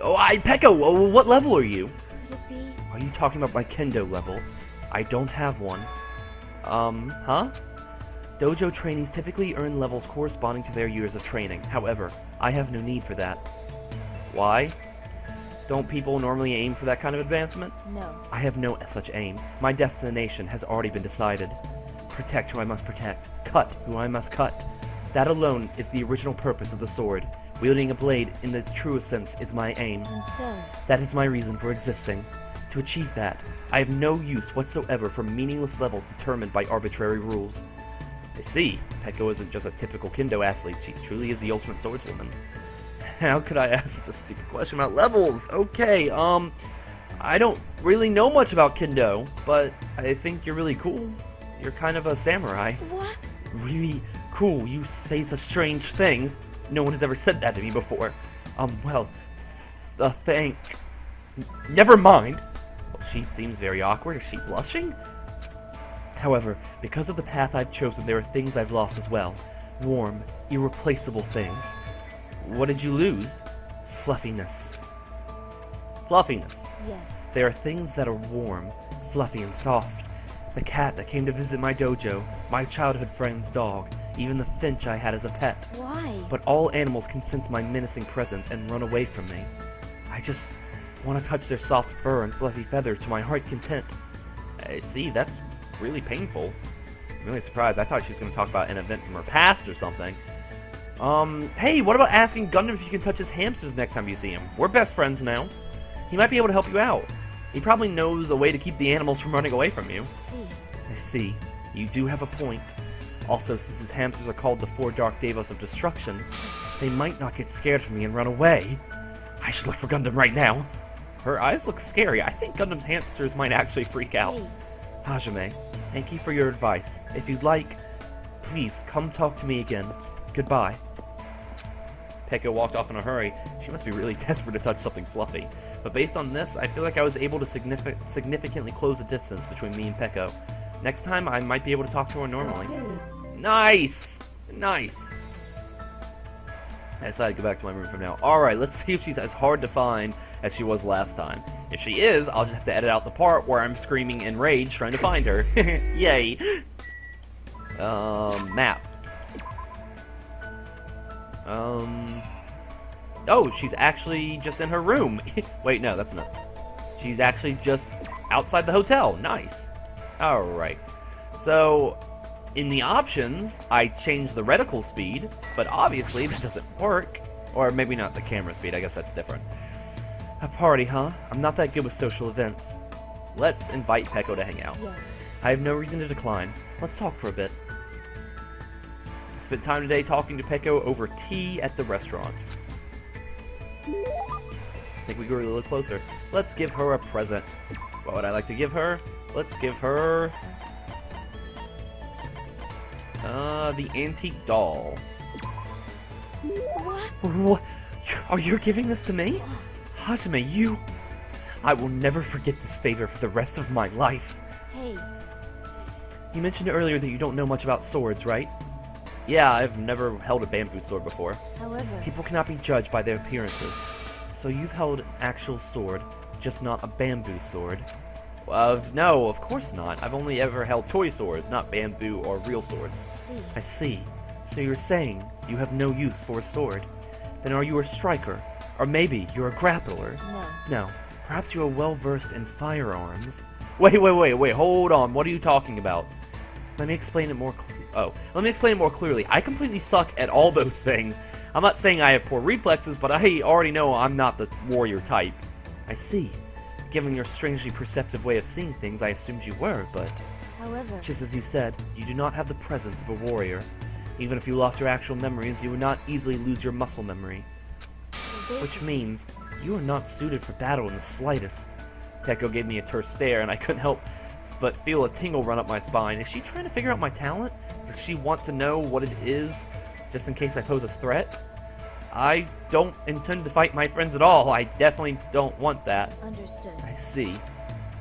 Oh, Peko. What level are you? could it be? Are you talking about my kendo level? I don't have one. Huh? Dojo trainees typically earn levels corresponding to their years of training. However, I have no need for that. Why? Don't people normally aim for that kind of advancement? No. I have no such aim. My destination has already been decided. Protect who I must protect. Cut who I must cut. That alone is the original purpose of the sword. Wielding a blade in its truest sense is my aim. And so, That is my reason for existing. To achieve that, I have no use whatsoever for meaningless levels determined by arbitrary rules. I see. Peko isn't just a typical kendo athlete. She truly is the ultimate swordswoman. How could I ask such a stupid question about levels? Okay, I don't really know much about kendo, but I think you're really cool. You're kind of a samurai. what? Really cool. You say such strange things. No one has ever said that to me before. Thank... Never mind. Well, she seems very awkward. Is she blushing? However, because of the path I've chosen, there are things I've lost as well. Warm, irreplaceable things. What did you lose? Fluffiness. Fluffiness. Yes. There are things that are warm, fluffy, and soft. The cat that came to visit my dojo, my childhood friend's dog, even the finch I had as a pet. Why? But all animals can sense my menacing presence and run away from me. I just want to touch their soft fur and fluffy feathers to my heart content. I see, that's really painful. I'm really surprised. I thought she was going to talk about an event from her past or something. Hey, what about asking Gundam if you can touch his hamsters next time you see him? We're best friends now. He might be able to help you out. He probably knows a way to keep the animals from running away from you. See. I see. You do have a point. Also, since his hamsters are called the 4 Dark Devas of Destruction, they might not get scared from me and run away. I should look for Gundam right now. Her eyes look scary. I think Gundam's hamsters might actually freak out. Hey. Hajime, thank you for your advice. If you'd like, please come talk to me again. Goodbye. Peko walked off in a hurry. She must be really desperate to touch something fluffy. But based on this, I feel like I was able to significantly close the distance between me and Peko. Next time, I might be able to talk to her normally. Nice! Nice! I decided to go back to my room for now. Alright, let's see if she's as hard to find as she was last time. If she is, I'll just have to edit out the part where I'm screaming in rage trying to find her. Yay! Map. Oh, she's actually just in her room. Wait, no, that's not. She's actually just outside the hotel. Nice. Alright. So, in the options, I changed the reticle speed, but obviously that doesn't work. Or maybe not the camera speed, I guess that's different. A party, huh? I'm not that good with social events. Let's invite Peko to hang out. Yes. I have no reason to decline. Let's talk for a bit. I spent time today talking to Peko over tea at the restaurant. I think we grew a little closer. Let's give her a present. What would I like to give her? Let's give her... the antique doll. What? What? Are you giving this to me? Hajime, you... I will never forget this favor for the rest of my life. Hey, You mentioned earlier that you don't know much about swords, right? Yeah, I've never held a bamboo sword before. however, People cannot be judged by their appearances. So you've held an actual sword, just not a bamboo sword. No, of course not. I've only ever held toy swords, not bamboo or real swords. see. I see. So you're saying you have no use for a sword? Then are you a striker? Or maybe you're a grappler? No. No. Perhaps you are well versed in firearms. Wait, hold on. What are you talking about? Let me explain it more let me explain it more clearly. I completely suck at all those things. I'm not saying I have poor reflexes, but I already know I'm not the warrior type. I see. Given your strangely perceptive way of seeing things, I assumed you were, but... However, Just as you said, you do not have the presence of a warrior. Even if you lost your actual memories, you would not easily lose your muscle memory. so Which basically, means, you are not suited for battle in the slightest. Peko gave me a terse stare, and I couldn't help but feel a tingle run up my spine. Is she trying to figure out my talent? Does she want to know what it is, just in case I pose a threat? I don't intend to fight my friends at all. I definitely don't want that. understood. I see.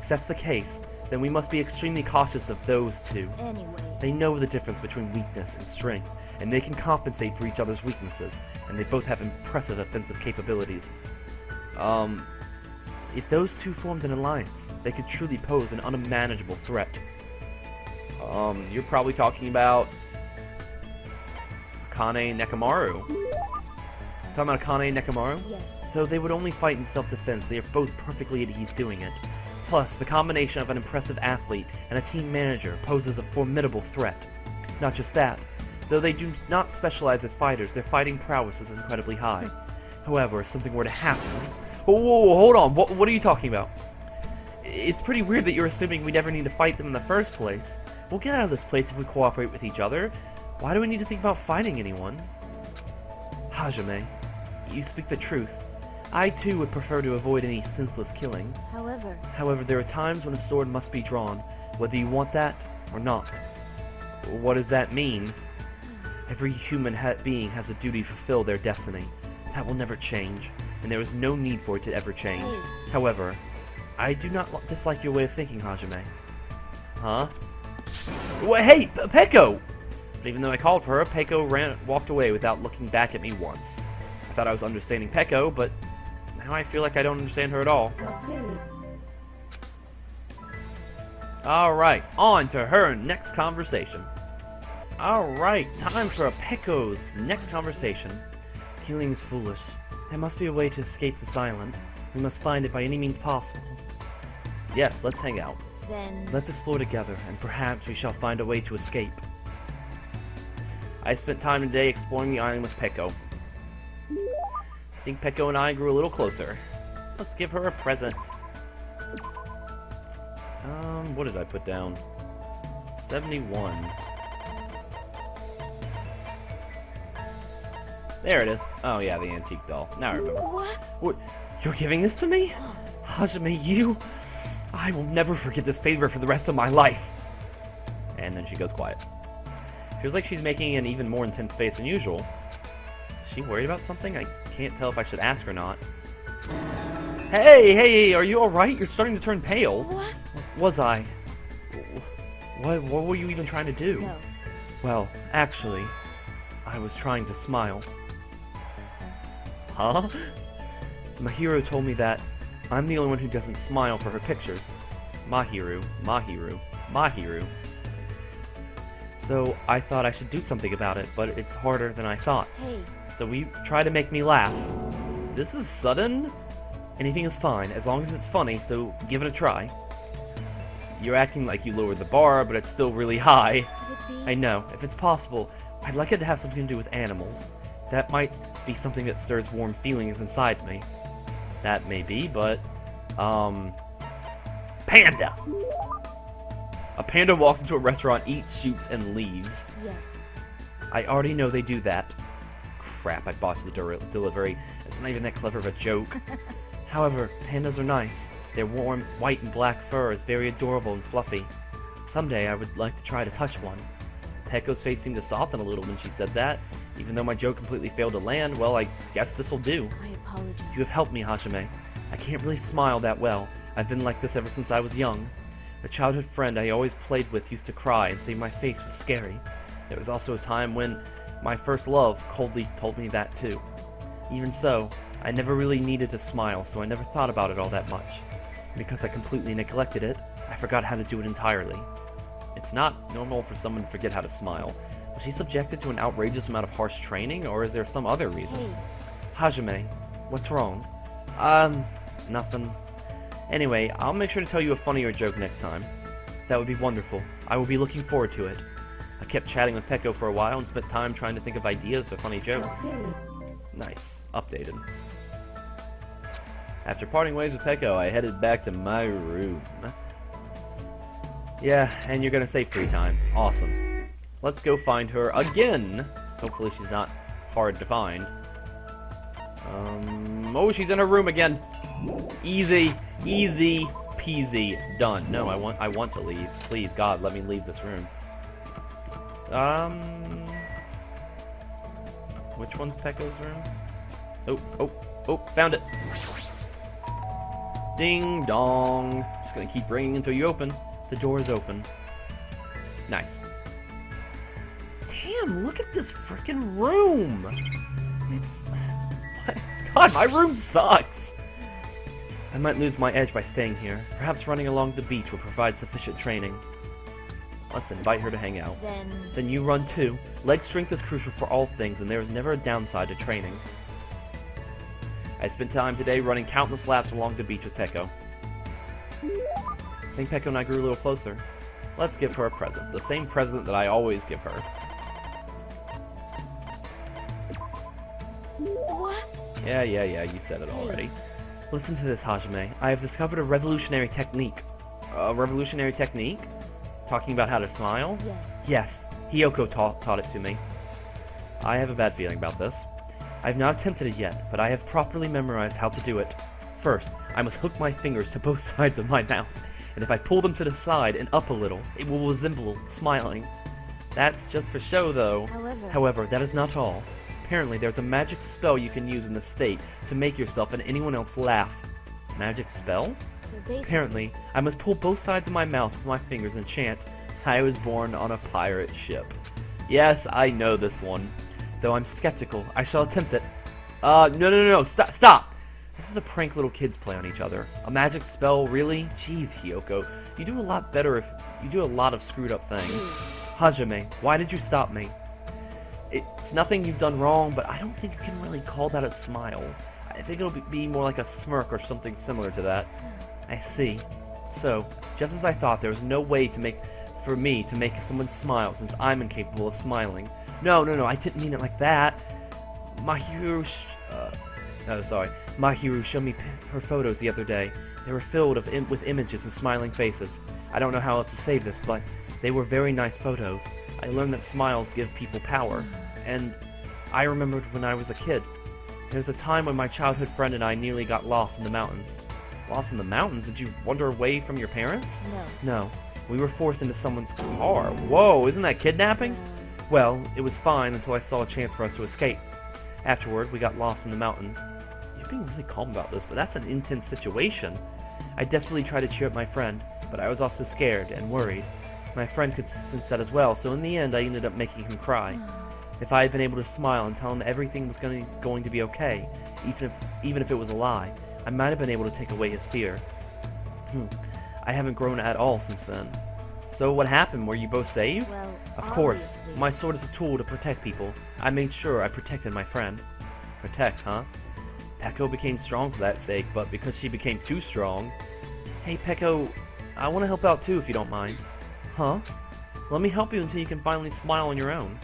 If that's the case, then we must be extremely cautious of those two. Anyway, They know the difference between weakness and strength, and they can compensate for each other's weaknesses, and they both have impressive offensive capabilities. If those two formed an alliance, they could truly pose an unmanageable threat. You're probably talking about Akane and Nekomaru. Talking about Akane and Nekomaru? yes. Though they would only fight in self-defense, they are both perfectly at ease doing it. Plus, the combination of an impressive athlete and a team manager poses a formidable threat. Not just that, though they do not specialize as fighters, their fighting prowess is incredibly high. However, if something were to happen... Whoa, hold on, what are you talking about? It's pretty weird that you're assuming we never need to fight them in the first place. We'll get out of this place if we cooperate with each other. Why do we need to think about fighting anyone? Hajime, you speak the truth. I too would prefer to avoid any senseless killing. However, There are times when a sword must be drawn, whether you want that or not. What does that mean? Every human being has a duty to fulfill their destiny. That will never change, and there is no need for it to ever change. Hey. However, I do not dislike your way of thinking, Hajime. Huh? Hey, Peko! But even though I called for her, Peko walked away without looking back at me once. I thought I was understanding Peko, but now I feel like I don't understand her at all. Alright, on to her next conversation. Alright, time for Peko's next conversation. Healing is foolish. There must be a way to escape this island. We must find it by any means possible. Yes, let's hang out. then Let's explore together, and perhaps we shall find a way to escape. I spent time today exploring the island with Peko. I think Peko and I grew a little closer. Let's give her a present. What did I put down? 71. There it is. Oh yeah, the antique doll. Now I remember. What? You're giving this to me? Hajime, you? I will never forget this favor for the rest of my life. And then she goes quiet. Feels like she's making an even more intense face than usual. Is she worried about something? I can't tell if I should ask or not. Hey, are you alright? You're starting to turn pale. What? Was I? What were you even trying to do? No. Well, actually, I was trying to smile. Huh? My hero told me that I'm the only one who doesn't smile for her pictures. Mahiru. So I thought I should do something about it, but it's harder than I thought. Hey, So we try to make me laugh. This is sudden? Anything is fine, as long as it's funny, so give it a try. You're acting like you lowered the bar, but it's still really high. could it be? I know. If it's possible, I'd like it to have something to do with animals. That might be something that stirs warm feelings inside me. That may be, but, panda! A panda walks into a restaurant, eats, shoots, and leaves. Yes. I already know they do that. Crap, I botched the delivery. It's not even that clever of a joke. However, pandas are nice. Their warm white and black fur is very adorable and fluffy. Someday I would like to try to touch one. Pecco's face seemed to soften a little when she said that. Even though my joke completely failed to land, well, I guess this'll do. I apologize. You have helped me, Hajime. I can't really smile that well. I've been like this ever since I was young. The childhood friend I always played with used to cry and say my face was scary. There was also a time when my first love coldly told me that too. Even so, I never really needed to smile, so I never thought about it all that much. Because I completely neglected it, I forgot how to do it entirely. It's not normal for someone to forget how to smile. Was she subjected to an outrageous amount of harsh training, or is there some other reason? Hey. Hajime, what's wrong? Nothing. Anyway, I'll make sure to tell you a funnier joke next time. That would be wonderful. I will be looking forward to it. I kept chatting with Pecco for a while and spent time trying to think of ideas for funny jokes. Nice. Updated. After parting ways with Pecco, I headed back to my room. Yeah, and you're gonna say free time. Awesome. Let's go find her again. Hopefully she's not hard to find. Oh, she's in her room again. Easy, easy peasy. Done. No, I want to leave. Please, God, let me leave this room. Which one's Pecco's room? Oh, found it. Ding dong. Just gonna keep ringing until you open. The door is open. Nice. Damn, look at this freaking room. It's... God, my room sucks. I might lose my edge by staying here. Perhaps running along the beach will provide sufficient training. Let's invite her to hang out. Then you run too. Leg strength is crucial for all things, and there is never a downside to training. I spent time today running countless laps along the beach with Pecco. I think Pecco and I grew a little closer. Let's give her a present. The same present that I always give her. What? Yeah, you said it already. Listen to this, Hajime. I have discovered a revolutionary technique. A revolutionary technique? Talking about how to smile? Yes. Yes, Hiyoko taught it to me. I have a bad feeling about this. I have not attempted it yet, but I have properly memorized how to do it. First, I must hook my fingers to both sides of my mouth, and if I pull them to the side and up a little, it will resemble smiling. That's just for show, though. However, that is not all. Apparently, there's a magic spell you can use in this state to make yourself and anyone else laugh. Magic spell? So basically... Apparently, I must pull both sides of my mouth with my fingers and chant, "I was born on a pirate ship." Yes, I know this one. Though I'm skeptical, I shall attempt it. No, stop! This is a prank little kids play on each other. A magic spell, really? Jeez, Hiyoko, you do a lot better if you do a lot of screwed up things. Hajime, why did you stop me? It's nothing you've done wrong, but I don't think you can really call that a smile. I think it'll be more like a smirk or something similar to that. I see. So, just as I thought, there was no way for me to make someone smile since I'm incapable of smiling. No, I didn't mean it like that. Mahiru showed me her photos the other day. They were filled with images and smiling faces. I don't know how else to say this, but they were very nice photos. I learned that smiles give people power, and I remembered when I was a kid. There was a time when my childhood friend and I nearly got lost in the mountains. Lost in the mountains? Did you wander away from your parents? No. We were forced into someone's car. Whoa, isn't that kidnapping? Well, it was fine until I saw a chance for us to escape. Afterward, we got lost in the mountains. You're being really calm about this, but that's an intense situation. I desperately tried to cheer up my friend, but I was also scared and worried. My friend could sense that as well, so in the end I ended up making him cry. If I had been able to smile and tell him everything was going to be okay, even if it was a lie, I might have been able to take away his fear. I haven't grown at all since then. So what happened? Were you both saved? Well, of course. obviously. My sword is a tool to protect people. I made sure I protected my friend. Protect, huh? Pecco became strong for that sake, but because she became too strong... Hey, Pecco, I want to help out too if you don't mind. Huh? Let me help you until you can finally smile on your own.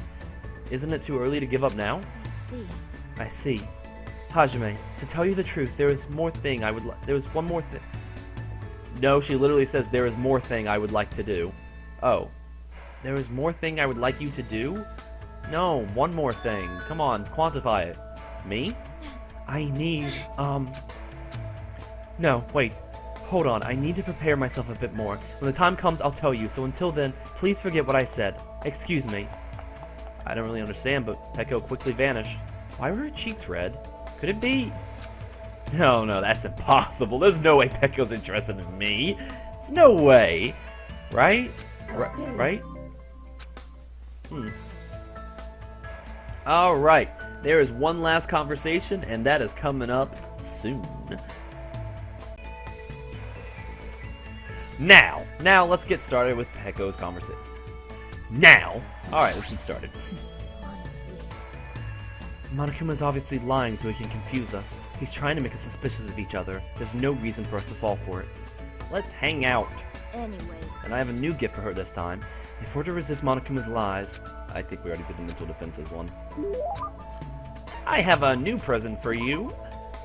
Isn't it too early to give up now? I see. I see. Hajime, to tell you the truth, there is more thing I would there was one more thing. No, she literally says there is more thing I would like to do. Oh. There is more thing I would like you to do? No, one more thing. Come on, quantify it. Me? I need, No, wait. Hold on, I need to prepare myself a bit more. When the time comes, I'll tell you, so until then, please forget what I said. Excuse me. I don't really understand, but Peko quickly vanished. Why were her cheeks red? Could it be? No, that's impossible. There's no way Peko's interested in me. There's no way. Right? Right? Alright. There is one last conversation, and that is coming up soon. Now, let's get started with Peko's conversation. Now! Alright, let's get started. Honestly. Monokuma's obviously lying so he can confuse us. He's trying to make us suspicious of each other. There's no reason for us to fall for it. Let's hang out. Anyway. And I have a new gift for her this time. If we're to resist Monokuma's lies... I think we already did the mental defenses one. I have a new present for you.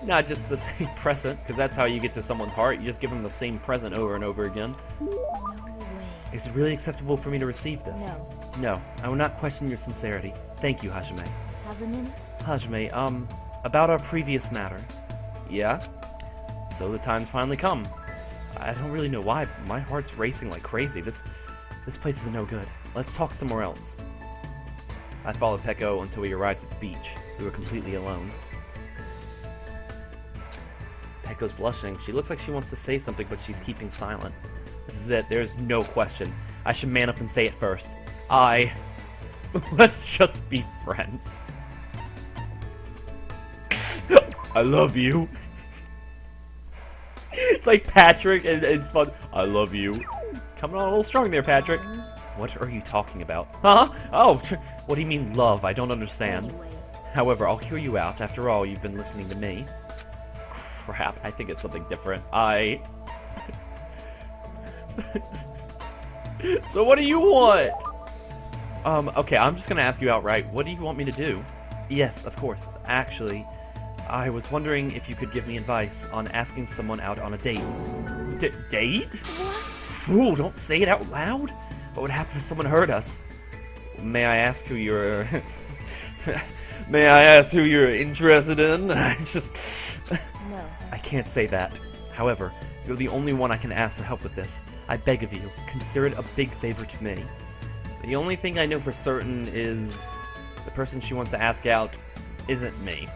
Not just the same present, because that's how you get to someone's heart. You just give them the same present over and over again. No way. Is it really acceptable for me to receive this? No. No, I will not question your sincerity. Thank you, Hajime. Have a minute? Hajime, about our previous matter. Yeah? So the time's finally come. I don't really know why, but my heart's racing like crazy. This place is no good. Let's talk somewhere else. I followed Peko until we arrived at the beach. We were completely alone. Peko's blushing. She looks like she wants to say something, but she's keeping silent. This is it. There's no question. I should man up and say it first. Let's just be friends. I love you. It's like Patrick and Spud. I love you. Coming on a little strong there, Patrick. What are you talking about? Huh? Oh, what do you mean love? I don't understand. Anyway. However, I'll hear you out. After all, you've been listening to me. Crap, I think it's something different. So what do you want? Okay, I'm just gonna ask you outright. What do you want me to do? Yes, of course. Actually, I was wondering if you could give me advice on asking someone out on a date. Date? What? Fool, don't say it out loud. What would happen if someone heard us? May I ask who you're... May I ask who you're interested in? No. I can't say that. However, you're the only one I can ask for help with this. I beg of you, consider it a big favor to me. The only thing I know for certain is the person she wants to ask out isn't me.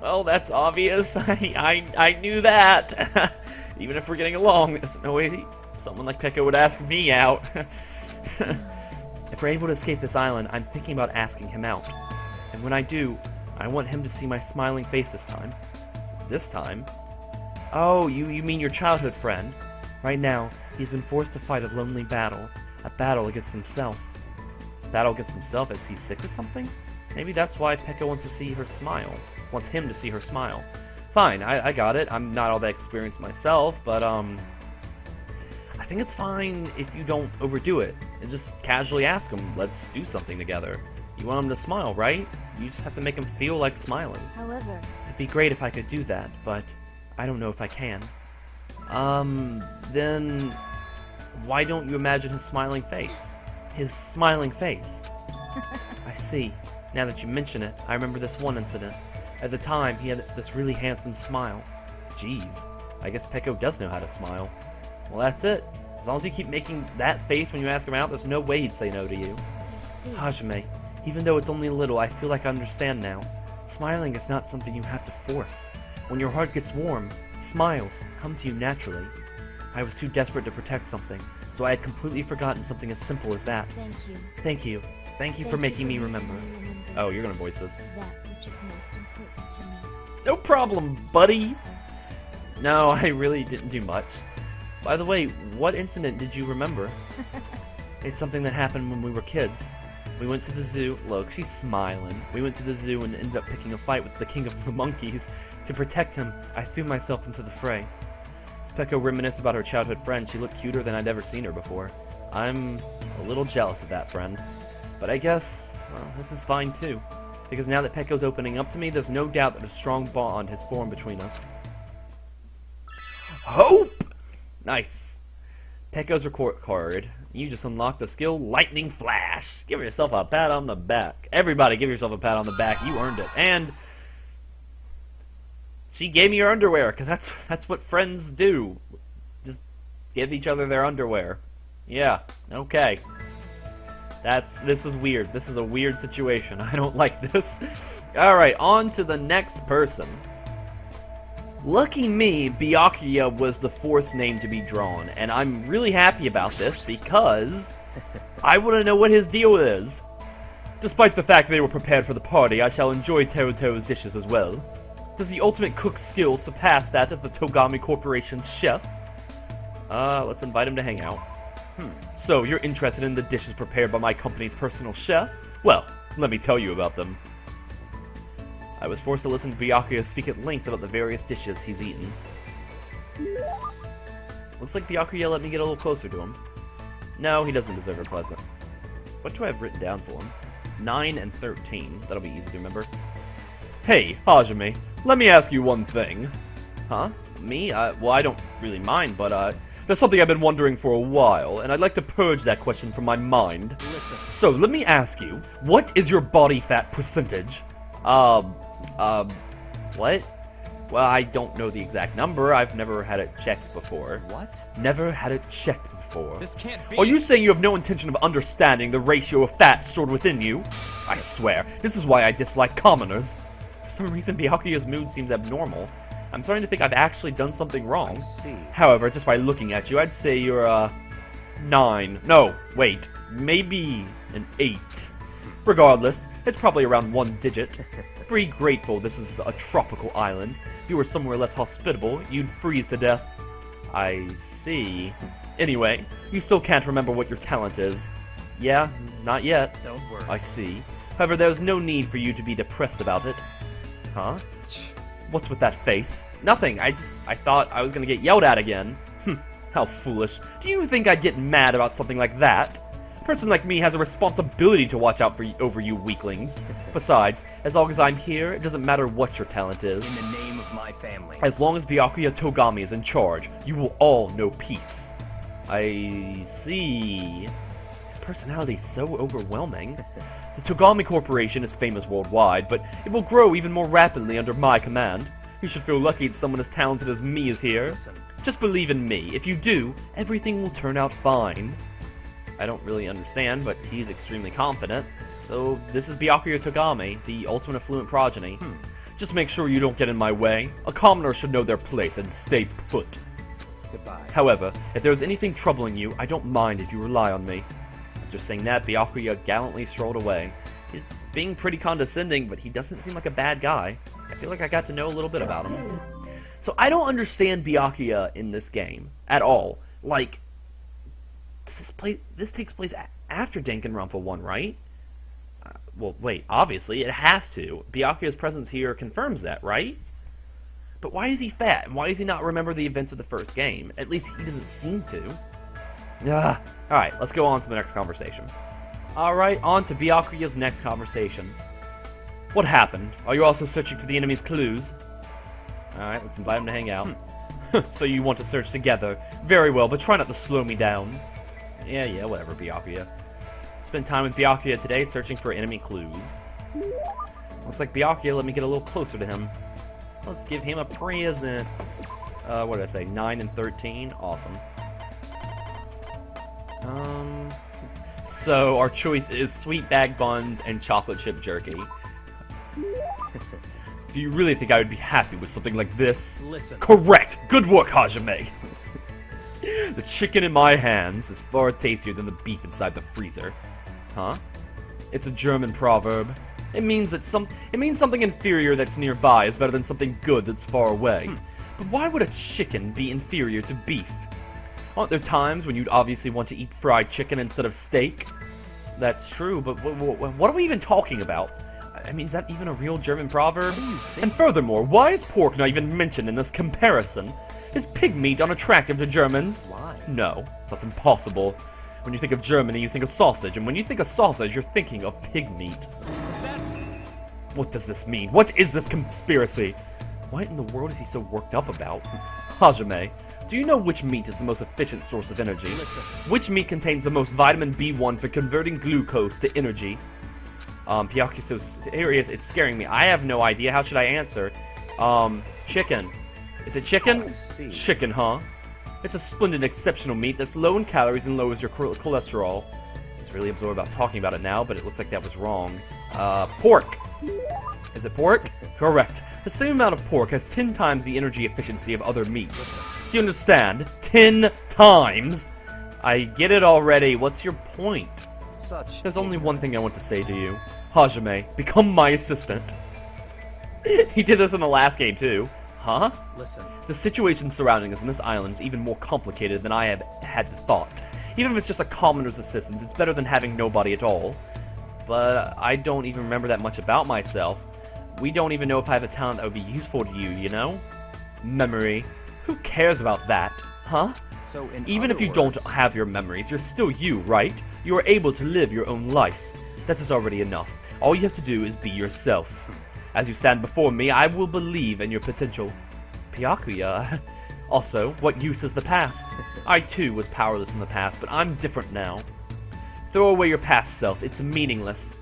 Well, that's obvious. I knew that. Even if we're getting along, there's no way someone like Peko would ask me out. If we're able to escape this island, I'm thinking about asking him out. And when I do, I want him to see my smiling face this time. This time? Oh, you mean your childhood friend. Right now, he's been forced to fight a lonely battle. A battle against himself. Battle against himself as he's sick or something? Maybe that's why Peko wants to see her smile. Wants him to see her smile. Fine, I got it. I'm not all that experienced myself, but, I think it's fine if you don't overdo it. And just casually ask him, let's do something together. You want him to smile, right? You just have to make him feel like smiling. However. It'd be great if I could do that, but I don't know if I can. Then why don't you imagine his smiling face? His smiling face. I see. Now that you mention it, I remember this one incident. At the time, he had this really handsome smile. Jeez, I guess Peko does know how to smile. Well, that's it. As long as you keep making that face when you ask him out, there's no way he'd say no to you. I see. Hajime, even though it's only a little, I feel like I understand now. Smiling is not something you have to force. When your heart gets warm, smiles come to you naturally. I was too desperate to protect something, so I had completely forgotten something as simple as that. Thank you. Thank you. Thank you for making me remember. Oh, you're gonna voice this. That which is most important to me. No problem, buddy! No, I really didn't do much. By the way, what incident did you remember? It's something that happened when we were kids. We went to the zoo. Look, she's smiling. We went to the zoo and ended up picking a fight with the king of the monkeys. To protect him, I threw myself into the fray. As Peko reminisced about her childhood friend, she looked cuter than I'd ever seen her before. I'm a little jealous of that friend. But I guess, well, this is fine too. Because now that Peko's opening up to me, there's no doubt that a strong bond has formed between us. Hope! Nice. Peko's report card. You just unlocked the skill Lightning Flash. Give yourself a pat on the back. Everybody give yourself a pat on the back. You earned it. And she gave me her underwear, because that's what friends do. Just give each other their underwear. Yeah, okay. This is weird. This is a weird situation. I don't like this. Alright, on to the next person. Lucky me, Byakuya was the fourth name to be drawn, and I'm really happy about this because I want to know what his deal is. Despite the fact they were prepared for the party, I shall enjoy Teruto's dishes as well. Does the ultimate cook's skill surpass that of the Togami Corporation's chef? Let's invite him to hang out. So, you're interested in the dishes prepared by my company's personal chef? Well, let me tell you about them. I was forced to listen to Byakuya speak at length about the various dishes he's eaten. Looks like Byakuya let me get a little closer to him. No, he doesn't deserve a present. What do I have written down for him? 9 and 13. That'll be easy to remember. Hey, Hajime, let me ask you one thing. Huh? Me? Well, I don't really mind, but, there's something I've been wondering for a while, and I'd like to purge that question from my mind. Listen. So, let me ask you, what is your body fat percentage? What? Well, I don't know the exact number. I've never had it checked before. What? Never had it checked before. This can't be. Are you saying you have no intention of understanding the ratio of fat stored within you? I swear, this is why I dislike commoners. For some reason, Byakuya's mood seems abnormal. I'm starting to think I've actually done something wrong. I see. However, just by looking at you, I'd say you're, 9. No, wait. Maybe an 8. Regardless, it's probably around 1 digit. Be grateful this is a tropical island. If you were somewhere less hospitable, you'd freeze to death. I see. Anyway, you still can't remember what your talent is. Yeah, not yet. Don't worry. I see. However, there's no need for you to be depressed about it. Huh? What's with that face? Nothing. I thought I was gonna get yelled at again. How foolish. Do you think I'd get mad about something like that? A person like me has a responsibility to watch out over you weaklings. Besides, as long as I'm here, it doesn't matter what your talent is. In the name of my family. As long as Byakuya Togami is in charge, you will all know peace. I see. His personality is so overwhelming. The Togami Corporation is famous worldwide, but it will grow even more rapidly under my command. You should feel lucky that someone as talented as me is here. Listen. Just believe in me. If you do, everything will turn out fine. I don't really understand, but he's extremely confident. So, this is Byakuya Togami, the ultimate affluent progeny. Just make sure you don't get in my way. A commoner should know their place and stay put. Goodbye. However, if there's anything troubling you, I don't mind if you rely on me. After saying that, Byakuya gallantly strolled away. He's being pretty condescending, but he doesn't seem like a bad guy. I feel like I got to know a little bit about him. So I don't understand Byakuya in this game at all. Like, this takes place after Danganronpa 1, right? Well, wait, obviously, it has to. Byakuya's presence here confirms that, right? But why is he fat, and why does he not remember the events of the first game? At least he doesn't seem to. Alright, let's go on to the next conversation. Alright, on to Byakuya's next conversation. What happened? Are you also searching for the enemy's clues? Alright, let's invite him to hang out. So you want to search together. Very well, but try not to slow me down. Yeah, whatever, Byakuya. Spend time with Byakuya today searching for enemy clues. Looks like Byakuya let me get a little closer to him. Let's give him a present. What did I say? 9 and 13? Awesome. So our choice is sweet bag buns and chocolate chip jerky. Do you really think I would be happy with something like this? Listen. Correct! Good work, Hajime! The chicken in my hands is far tastier than the beef inside the freezer. Huh? It's a German proverb. It means something inferior that's nearby is better than something good that's far away. But why would a chicken be inferior to beef? Aren't there times when you'd obviously want to eat fried chicken instead of steak? That's true, but what are we even talking about? I mean, is that even a real German proverb? And furthermore, why is pork not even mentioned in this comparison? Is pig meat unattractive to Germans? Why? No, that's impossible. When you think of Germany, you think of sausage, and when you think of sausage, you're thinking of pig meat. That's... What does this mean? What is this conspiracy? What in the world is he so worked up about? Hajime, do you know which meat is the most efficient source of energy? Listen. Which meat contains the most vitamin B1 for converting glucose to energy? Pyakuya's so serious, it's scaring me. I have no idea. How should I answer? Chicken. Is it chicken? Oh, I see. Chicken, huh? It's a splendid, exceptional meat that's low in calories and lowers your cholesterol. He's really absorbed about talking about it now, but it looks like that was wrong. Pork. Is it pork? Correct. The same amount of pork has 10 times the energy efficiency of other meats. Do you understand? 10 times? I get it already. What's your point? Such... There's only one thing I want to say to you. Hajime, become my assistant. He did this in the last game, too. Huh? Listen. The situation surrounding us on this island is even more complicated than I have had thought. Even if it's just a commoner's assistance, it's better than having nobody at all. But I don't even remember that much about myself. We don't even know if I have a talent that would be useful to you, you know? Memory. Who cares about that? Huh? So in Even other if you words, don't have your memories, you're still you, right? You are able to live your own life. That is already enough. All you have to do is be yourself. As you stand before me, I will believe in your potential. Pyakuya. Also, what use is the past? I too was powerless in the past, but I'm different now. Throw away your past self. It's meaningless.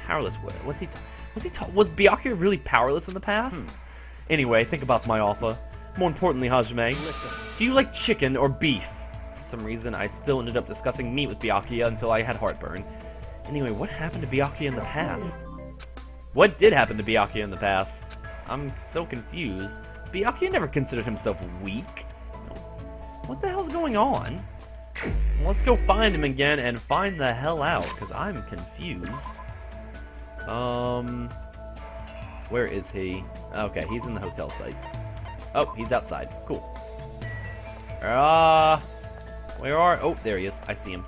Powerless? Was Byakuya really powerless in the past? Anyway, think about my offer. More importantly, Hajime, Listen. do you like chicken or beef? For some reason, I still ended up discussing meat with Byakuya until I had heartburn. Anyway, what happened to Byakuya in the past? What did happen to Byakuya in the past? I'm so confused. Byakuya never considered himself weak. What the hell's going on? Let's go find him again and find the hell out, because I'm confused. Where is he? Okay, he's in the hotel site. Oh, he's outside. Cool. Where are... Oh, there he is. I see him.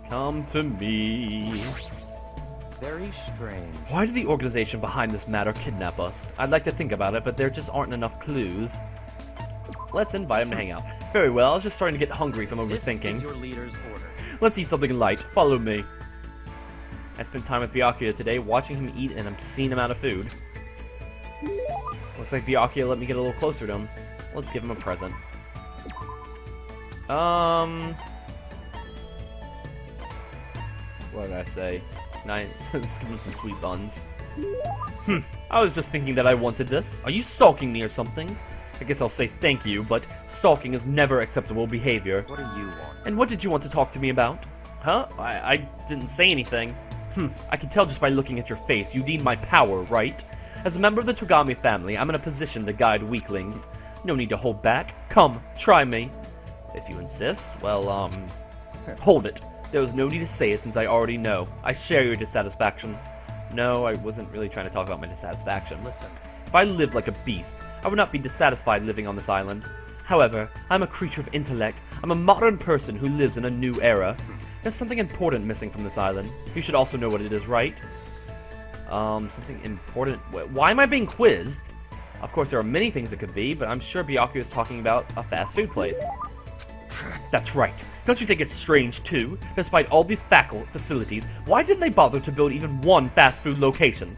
Come to me. Very strange. Why did the organization behind this matter kidnap us? I'd like to think about it, but there just aren't enough clues. Let's invite him to hang out. Very well, I was just starting to get hungry from This overthinking. is your leader's order. Let's eat something light. Follow me. I spent time with Byakuya today, watching him eat, and I'm seeing him out of food. Looks like Byakuya let me get a little closer to him. Let's give him a present. What did I say? Let's give him some sweet buns. I was just thinking that I wanted this. Are you stalking me or something? I guess I'll say thank you, but stalking is never acceptable behavior. What do you want? And what did you want to talk to me about? Huh? I didn't say anything. I can tell just by looking at your face. You need my power, right? As a member of the Togami family, I'm in a position to guide weaklings. No need to hold back. Come, try me. If you insist, well, hold it. There was no need to say it since I already know. I share your dissatisfaction. No, I wasn't really trying to talk about my dissatisfaction. Listen. If I lived like a beast, I would not be dissatisfied living on this island. However, I'm a creature of intellect. I'm a modern person who lives in a new era. There's something important missing from this island. You should also know what it is, right? Something important. Why am I being quizzed? Of course, there are many things it could be, but I'm sure Byakuya is talking about a fast food place. That's right. Don't you think it's strange, too? Despite all these facilities, why didn't they bother to build even one fast food location?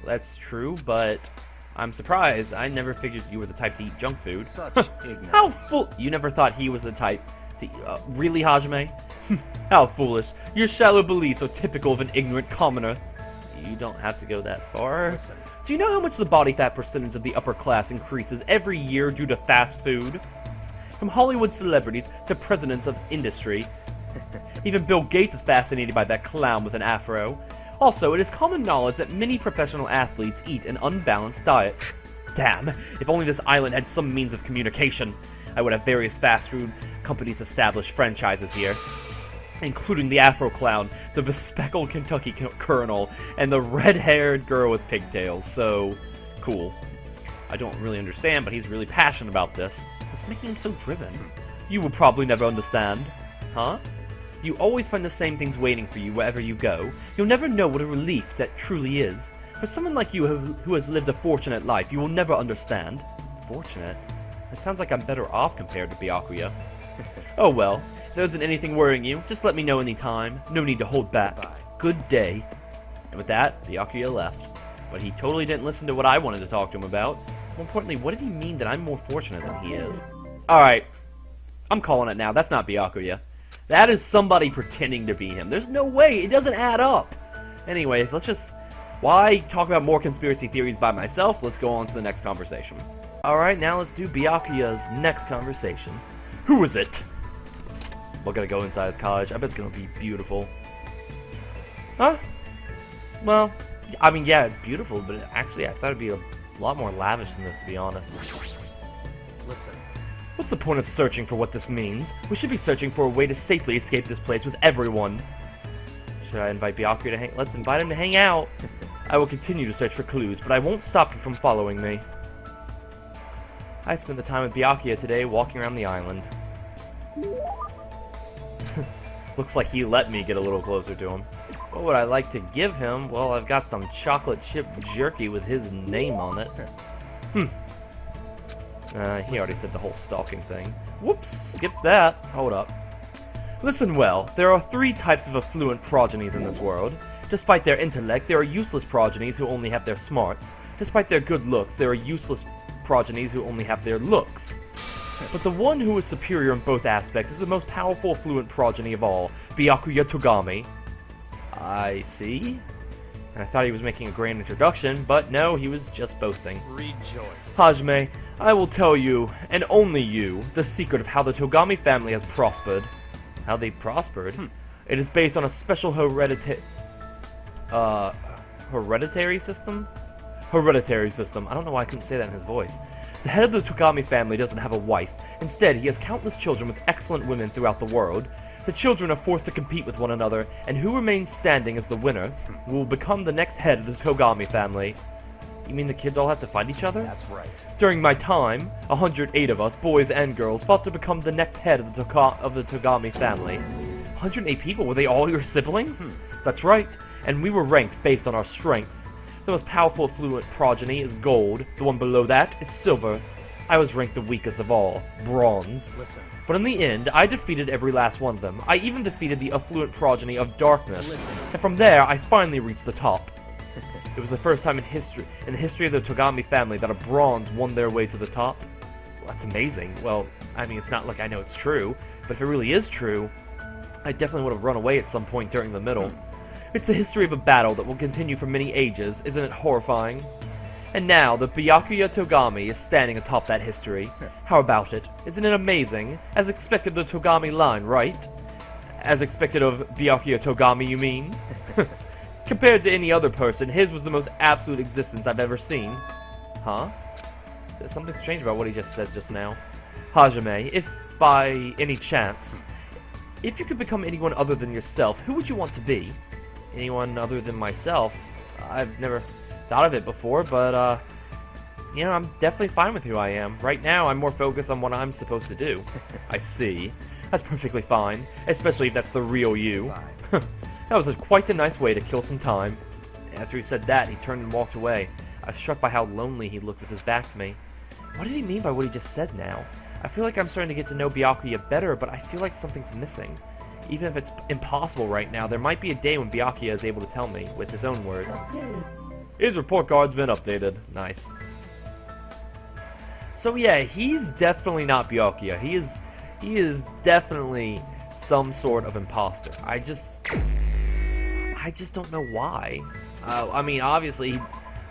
That's true, but I'm surprised. I never figured you were the type to eat junk food. Such ignorance. How fool... You never thought he was the type to... really, Hajime? How foolish. Your shallow beliefs are typical of an ignorant commoner. You don't have to go that far. Listen. Do you know how much the body fat percentage of the upper class increases every year due to fast food? From Hollywood celebrities to presidents of industry. Even Bill Gates is fascinated by that clown with an afro. Also, it is common knowledge that many professional athletes eat an unbalanced diet. Damn, if only this island had some means of communication. I would have various fast food companies establish franchises here. Including the Afro Clown, the bespectacled Kentucky Colonel, and the red-haired girl with pigtails. So, cool. I don't really understand, but he's really passionate about this. What's making him so driven? You will probably never understand. Huh? You always find the same things waiting for you wherever you go. You'll never know what a relief that truly is. For someone like you who has lived a fortunate life, you will never understand. Fortunate? It sounds like I'm better off compared to Byakuya. Oh well, if there isn't anything worrying you, just let me know anytime. No need to hold back. Bye. Good day. And with that, Byakuya left. But he totally didn't listen to what I wanted to talk to him about. More importantly, what did he mean that I'm more fortunate than he is? Alright, I'm calling it now. That's not Byakuya. That is somebody pretending to be him. There's no way. It doesn't add up. Anyways, let's just... Why talk about more conspiracy theories by myself? Let's go on to the next conversation. Alright, now let's do Byakuya's next conversation. Who is it? We're gonna go inside his college. I bet it's gonna be beautiful. Huh? Well, I mean, yeah, it's beautiful, but actually I thought it'd be a lot more lavish than this, to be honest. Listen. What's the point of searching for what this means? We should be searching for a way to safely escape this place with everyone. Should I invite Byakuya to hang? Let's invite him to hang out. I will continue to search for clues, but I won't stop you from following me. I spent the time with Byakuya today walking around the island. Looks like he let me get a little closer to him. What would I like to give him? Well, I've got some chocolate chip jerky with his name on it. He already said the whole stalking thing. Whoops, skip that. Hold up. Listen well, there are 3 types of affluent progenies in this world. Despite their intellect, there are useless progenies who only have their smarts. Despite their good looks, there are useless progenies who only have their looks. But the one who is superior in both aspects is the most powerful affluent progeny of all, Byakuya Togami. I see. And I thought he was making a grand introduction, but no, he was just boasting. Rejoice. Hajime, I will tell you, and only you, the secret of how the Togami family has prospered. How they prospered? It is based on a special hereditary system? Hereditary system. I don't know why I couldn't say that in his voice. The head of the Togami family doesn't have a wife. Instead, he has countless children with excellent women throughout the world. The children are forced to compete with one another, and who remains standing as the winner will become the next head of the Togami family. You mean the kids all have to fight each other? That's right. During my time, 108 of us, boys and girls, fought to become the next head of the Togami family. 108 people? Were they all your siblings? That's right, and we were ranked based on our strength. The most powerful affluent progeny is gold, the one below that is silver. I was ranked the weakest of all, bronze. Listen. But in the end, I defeated every last one of them. I even defeated the affluent progeny of darkness. And from there, I finally reached the top. It was the first time in the history of the Togami family, that a bronze won their way to the top. Well, that's amazing. Well, I mean, it's not like I know it's true, but if it really is true, I definitely would have run away at some point during the middle. It's the history of a battle that will continue for many ages, isn't it horrifying? And now, the Byakuya Togami is standing atop that history. How about it? Isn't it amazing? As expected of the Togami line, right? As expected of Byakuya Togami, you mean? Compared to any other person, his was the most absolute existence I've ever seen. Huh? There's something strange about what he just said just now. Hajime, if by any chance, if you could become anyone other than yourself, who would you want to be? Anyone other than myself? I've never thought of it before, but, you know, I'm definitely fine with who I am. Right now, I'm more focused on what I'm supposed to do. I see. That's perfectly fine, especially if that's the real you. That was quite a nice way to kill some time. After he said that, he turned and walked away. I was struck by how lonely he looked with his back to me. What did he mean by what he just said now? I feel like I'm starting to get to know Byakuya better, but I feel like something's missing. Even if it's impossible right now, there might be a day when Byakuya is able to tell me, with his own words. His report card's been updated. Nice. So yeah, he's definitely not Byakuya. He is definitely some sort of imposter. I just don't know why. I mean, obviously,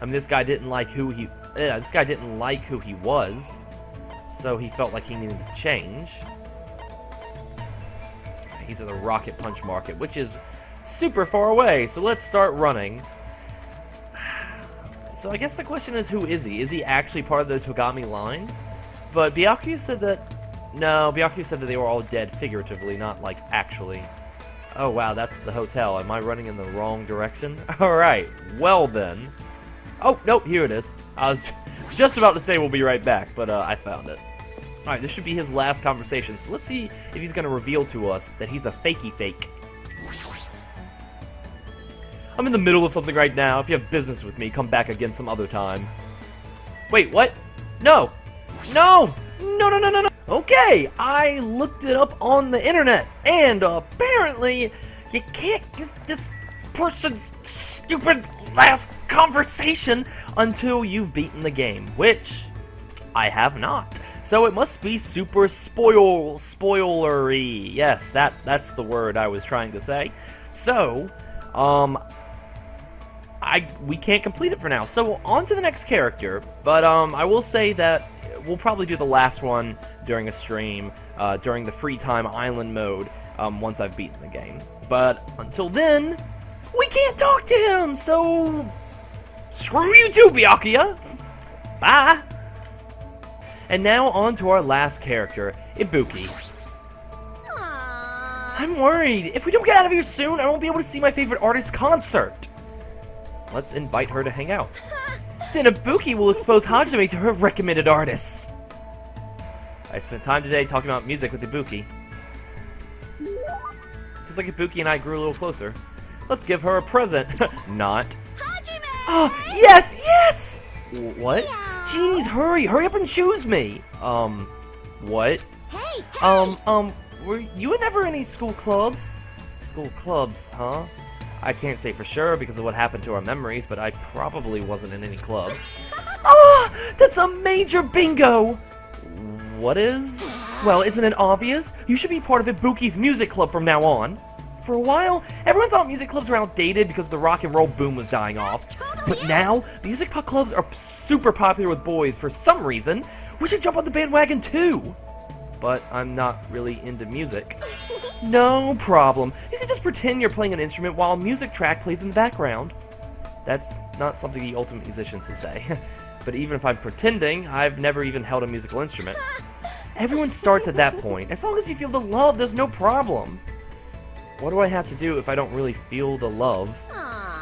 this guy didn't like who he was, so he felt like he needed to change. He's at the Rocket Punch Market, which is super far away, so let's start running. So I guess the question is, who is he? Is he actually part of the Togami line? But Byakuya said that... No, Byakuya said that they were all dead figuratively, not, like, actually. Oh, wow, that's the hotel. Am I running in the wrong direction? Alright, well then. Oh, nope, here it is. I was just about to say we'll be right back, but I found it. Alright, this should be his last conversation, so let's see if he's going to reveal to us that he's a fakey fake. I'm in the middle of something right now. If you have business with me, come back again some other time. Wait, what? No! No! No, no, no, no, no. Okay, I looked it up on the internet, and apparently you can't get this person's stupid last conversation until you've beaten the game, which I have not. So it must be super spoilery. Yes, that's the word I was trying to say. So, we can't complete it for now. So on to the next character, but I will say that we'll probably do the last one during a stream, during the free time island mode, once I've beaten the game. But until then, we can't talk to him, so screw you too, Byakuya! Bye! And now on to our last character, Ibuki. I'm worried. If we don't get out of here soon, I won't be able to see my favorite artist's concert. Let's invite her to hang out. Then Ibuki will expose Hajime to her recommended artists. I spent time today talking about music with Ibuki. Feels like Ibuki and I grew a little closer. Let's give her a present. Not. Hajime! Oh, yes, yes! What? Jeez, hurry up and choose me. What? Hey, Were you in ever any school clubs? School clubs, huh? I can't say for sure because of what happened to our memories, but I probably wasn't in any clubs. Ah, that's a major bingo! What is? Well, isn't it obvious? You should be part of Ibuki's music club from now on. For a while, everyone thought music clubs were outdated because the rock and roll boom was dying off. But now, music clubs are super popular with boys for some reason. We should jump on the bandwagon too. But I'm not really into music. No problem. You can just pretend you're playing an instrument while a music track plays in the background. That's not something the ultimate musician should say. But even if I'm pretending, I've never even held a musical instrument. Everyone starts at that point. As long as you feel the love, there's no problem. What do I have to do if I don't really feel the love?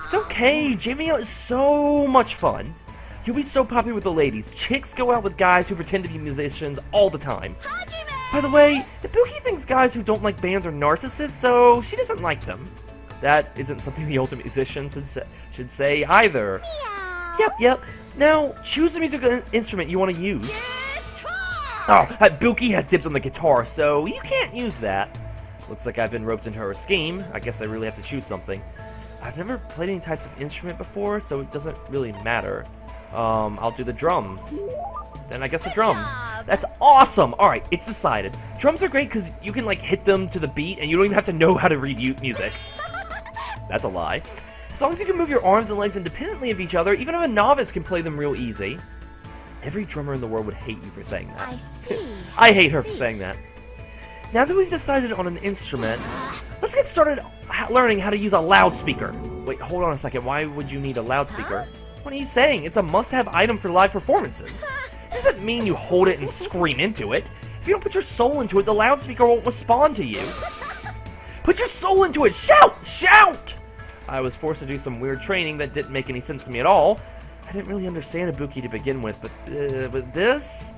It's okay, jamming out is so much fun. You'll be so popular with the ladies. Chicks go out with guys who pretend to be musicians all the time. By the way, Ibuki thinks guys who don't like bands are narcissists, so she doesn't like them. That isn't something the ultimate musician should say either. Yep. Now, choose the musical instrument you want to use. Oh, Ibuki has dibs on the guitar, so you can't use that. Looks like I've been roped into her scheme. I guess I really have to choose something. I've never played any types of instrument before, so it doesn't really matter. I'll do the drums. Then I guess the drums. That's awesome! Alright, it's decided. Drums are great because you can, like, hit them to the beat, and you don't even have to know how to read music. That's a lie. As long as you can move your arms and legs independently of each other, even if a novice can play them real easy. Every drummer in the world would hate you for saying that. I see. I hate her for saying that. Now that we've decided on an instrument, let's get started learning how to use a loudspeaker. Wait, hold on a second. Why would you need a loudspeaker? What are you saying? It's a must-have item for live performances. It doesn't mean you hold it and scream into it. If you don't put your soul into it, the loudspeaker won't respond to you. Put your soul into it! Shout! Shout! I was forced to do some weird training that didn't make any sense to me at all. I didn't really understand Ibuki to begin with, but this?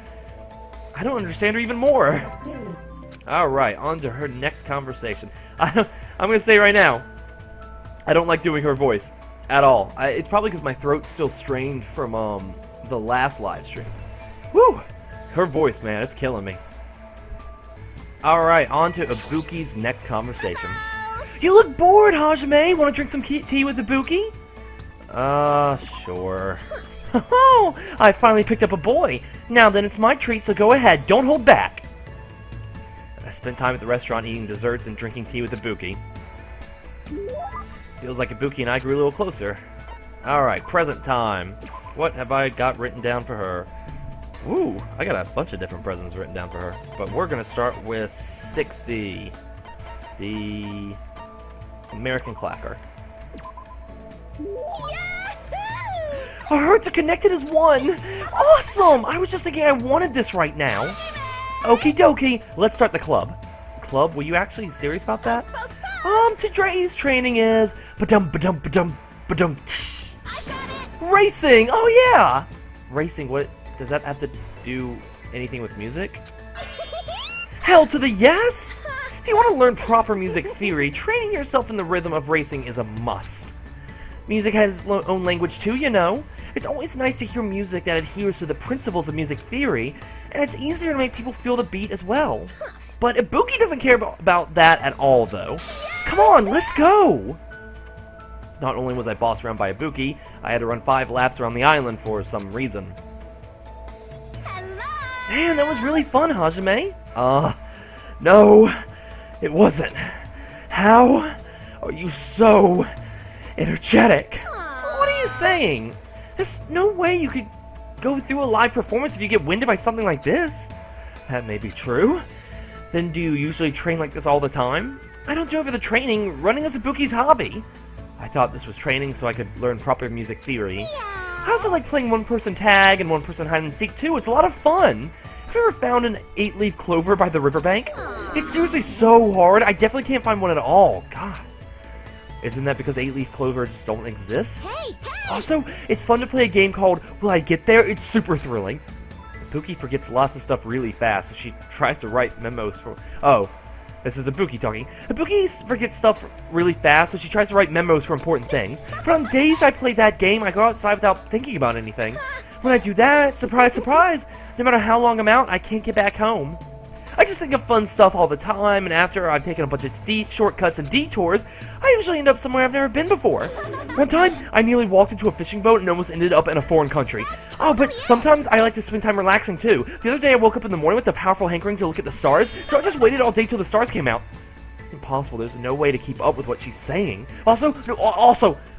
I don't understand her even more. Alright, on to her next conversation. I'm gonna say right now, I don't like doing her voice at all. It's probably because my throat's still strained from the last live stream. Woo! Her voice, man, it's killing me. Alright, on to Ibuki's next conversation. You look bored, Hajime! Wanna drink some tea with Ibuki? Sure. Oh, I finally picked up a boy. Now then, it's my treat, so go ahead. Don't hold back. I spent time at the restaurant eating desserts and drinking tea with Ibuki. Feels like Ibuki and I grew a little closer. Alright, present time. What have I got written down for her? Ooh, I got a bunch of different presents written down for her. But we're gonna start with 60. The American Clacker. Our hearts are connected as one! Awesome! I was just thinking I wanted this right now. Okie dokie, let's start the club. Club? Were you actually serious about that? Today's training is racing! Oh yeah! Racing, what does that have to do anything with music? Hell to the yes! If you want to learn proper music theory, training yourself in the rhythm of racing is a must. Music has its own language too, you know. It's always nice to hear music that adheres to the principles of music theory, and it's easier to make people feel the beat as well. But Ibuki doesn't care about that at all, though. Come on, let's go! Not only was I bossed around by Ibuki, I had to run 5 laps around the island for some reason. Man, that was really fun, Hajime. No, it wasn't. How are you so energetic? What are you saying? There's no way you could go through a live performance if you get winded by something like this. That may be true. Then do you usually train like this all the time? I don't do it for the training. Running is Ibuki's hobby. I thought this was training so I could learn proper music theory. I also like playing one-person tag and one-person hide-and-seek too. It's a lot of fun. Have you ever found an 8-leaf clover by the riverbank? It's seriously so hard. I definitely can't find one at all. God. Isn't that because 8-leaf clovers don't exist? Also, it's fun to play a game called Will I Get There? It's super thrilling. Ibuki forgets lots of stuff really fast, so she tries to write memos for... Oh, this is Ibuki talking. Ibuki forgets stuff really fast, so she tries to write memos for important things. But on days I play that game, I go outside without thinking about anything. When I do that, surprise, surprise, no matter how long I'm out, I can't get back home. I just think of fun stuff all the time, and after I've taken a bunch of shortcuts and detours, I usually end up somewhere I've never been before. One time, I nearly walked into a fishing boat and almost ended up in a foreign country. Oh, but sometimes I like to spend time relaxing too. The other day I woke up in the morning with a powerful hankering to look at the stars, so I just waited all day till the stars came out. Impossible, there's no way to keep up with what she's saying. Also,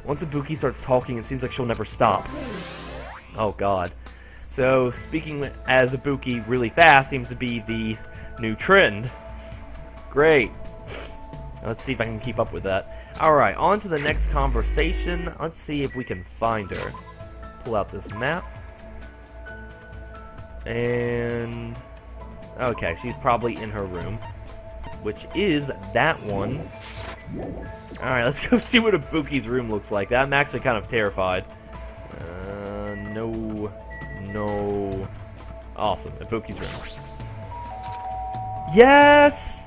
once Ibuki starts talking, it seems like she'll never stop. Oh god. So, speaking as Ibuki really fast seems to be the new trend. Great. Let's see if I can keep up with that. Alright, on to the next conversation. Let's see if we can find her. Pull out this map. And... okay, she's probably in her room. Which is that one. Alright, let's go see what Ibuki's room looks like. I'm actually kind of terrified. No. Awesome, Ibuki's room. Yes!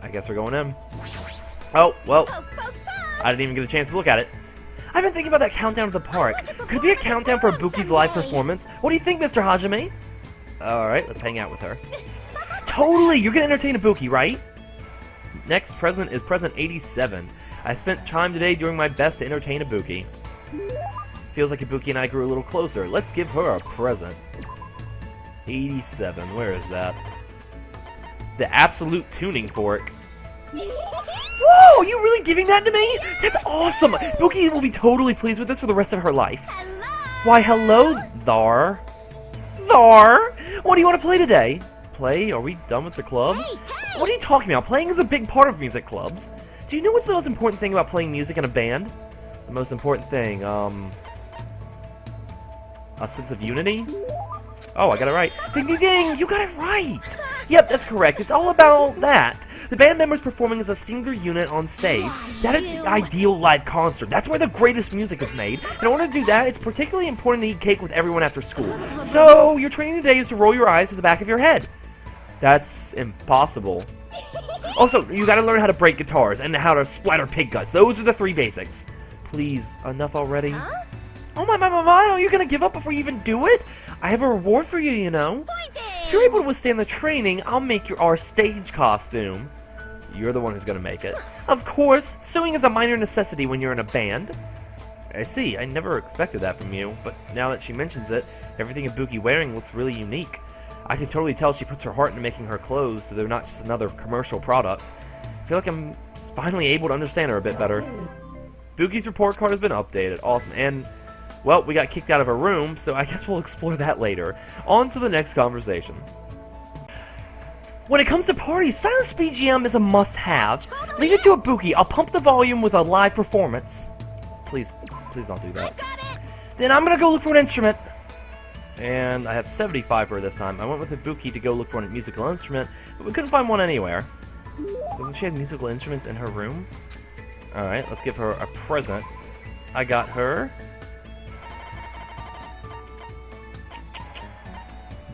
I guess we're going in. Oh, well. I didn't even get a chance to look at it. I've been thinking about that countdown to the park. Could it be a countdown for Ibuki's live performance? What do you think, Mr. Hajime? Alright, let's hang out with her. Totally! You're gonna entertain Ibuki, right? Next present is present 87. I spent time today doing my best to entertain Ibuki. Feels like Ibuki and I grew a little closer. Let's give her a present. 87. Where is that? The absolute tuning fork. Whoa! You really giving that to me? That's awesome! Ibuki will be totally pleased with this for the rest of her life. Why, hello, Thar. Thar! What do you want to play today? Play? Are we done with the club? What are you talking about? Playing is a big part of music clubs. Do you know what's the most important thing about playing music in a band? The most important thing, a sense of unity? Oh, I got it right. Ding, ding, ding! You got it right! Yep, that's correct. It's all about that. The band members performing as a singular unit on stage. That is the ideal live concert. That's where the greatest music is made. In order to do that, it's particularly important to eat cake with everyone after school. So, your training today is to roll your eyes to the back of your head. That's impossible. Also, you gotta learn how to break guitars and how to splatter pig guts. Those are the 3 basics. Please, enough already? Oh my, are you gonna give up before you even do it? I have a reward for you, you know. If you're able to withstand the training, I'll make our stage costume. You're the one who's gonna make it. Of course, sewing is a minor necessity when you're in a band. I see, I never expected that from you, but now that she mentions it, everything Ibuki wearing looks really unique. I can totally tell she puts her heart into making her clothes, so they're not just another commercial product. I feel like I'm finally able to understand her a bit better. Ibuki's report card has been updated. Awesome. And, well, we got kicked out of her room, so I guess we'll explore that later. On to the next conversation. When it comes to parties, Silence BGM is a must-have. Leave it to Ibuki. I'll pump the volume with a live performance. Please don't do that. Then I'm gonna go look for an instrument. And I have 75 for her this time. I went with Ibuki to go look for a musical instrument, but we couldn't find one anywhere. Doesn't she have musical instruments in her room? Alright, let's give her a present. I got her...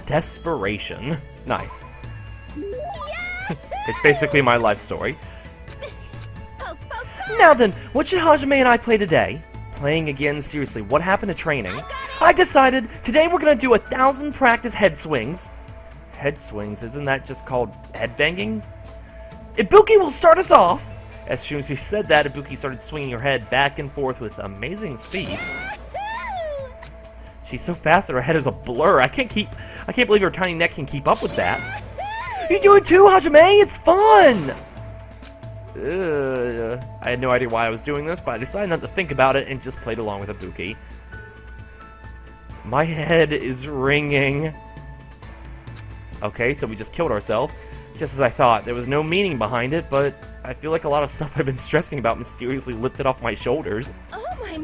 Desperation. Nice. It's basically my life story. Now then, what should Hajime and I play today? playing again? Seriously, what happened to training? I decided today we're gonna do 1,000 practice head swings. Head swings, isn't that just called head banging? Ibuki will start us off. As soon as she said that, Ibuki started swinging her head back and forth with amazing speed. She's so fast that her head is a blur. I can't believe her tiny neck can keep up with that. You do it too, Hajime! It's fun! I had no idea why I was doing this, but I decided not to think about it and just played along with Ibuki. My head is ringing. Okay, so we just killed ourselves. Just as I thought. There was no meaning behind it, but I feel like a lot of stuff I've been stressing about mysteriously lifted off my shoulders. Oh my!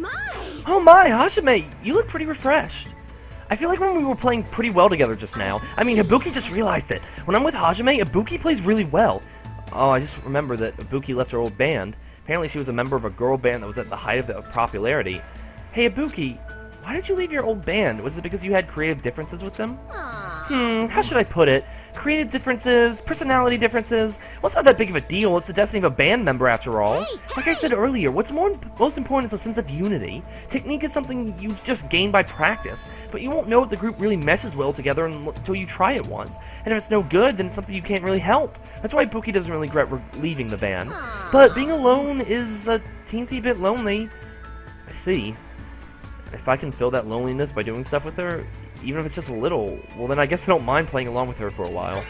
Oh my, Hajime, you look pretty refreshed. I feel like when we were playing pretty well together just now. I mean, Ibuki just realized it. When I'm with Hajime, Ibuki plays really well. Oh, I just remember that Ibuki left her old band. Apparently she was a member of a girl band that was at the height of their popularity. Hey, Ibuki, why did you leave your old band? Was it because you had creative differences with them? How should I put it? Creative differences, personality differences. Well, it's not that big of a deal. It's the destiny of a band member, after all. Like I said earlier, what's most important is a sense of unity. Technique is something you just gain by practice, but you won't know if the group really meshes well together until you try it once. And if it's no good, then it's something you can't really help. That's why Ibuki doesn't really regret leaving the band. But being alone is a teensy bit lonely. I see. If I can fill that loneliness by doing stuff with her, even if it's just a little, well then I guess I don't mind playing along with her for a while.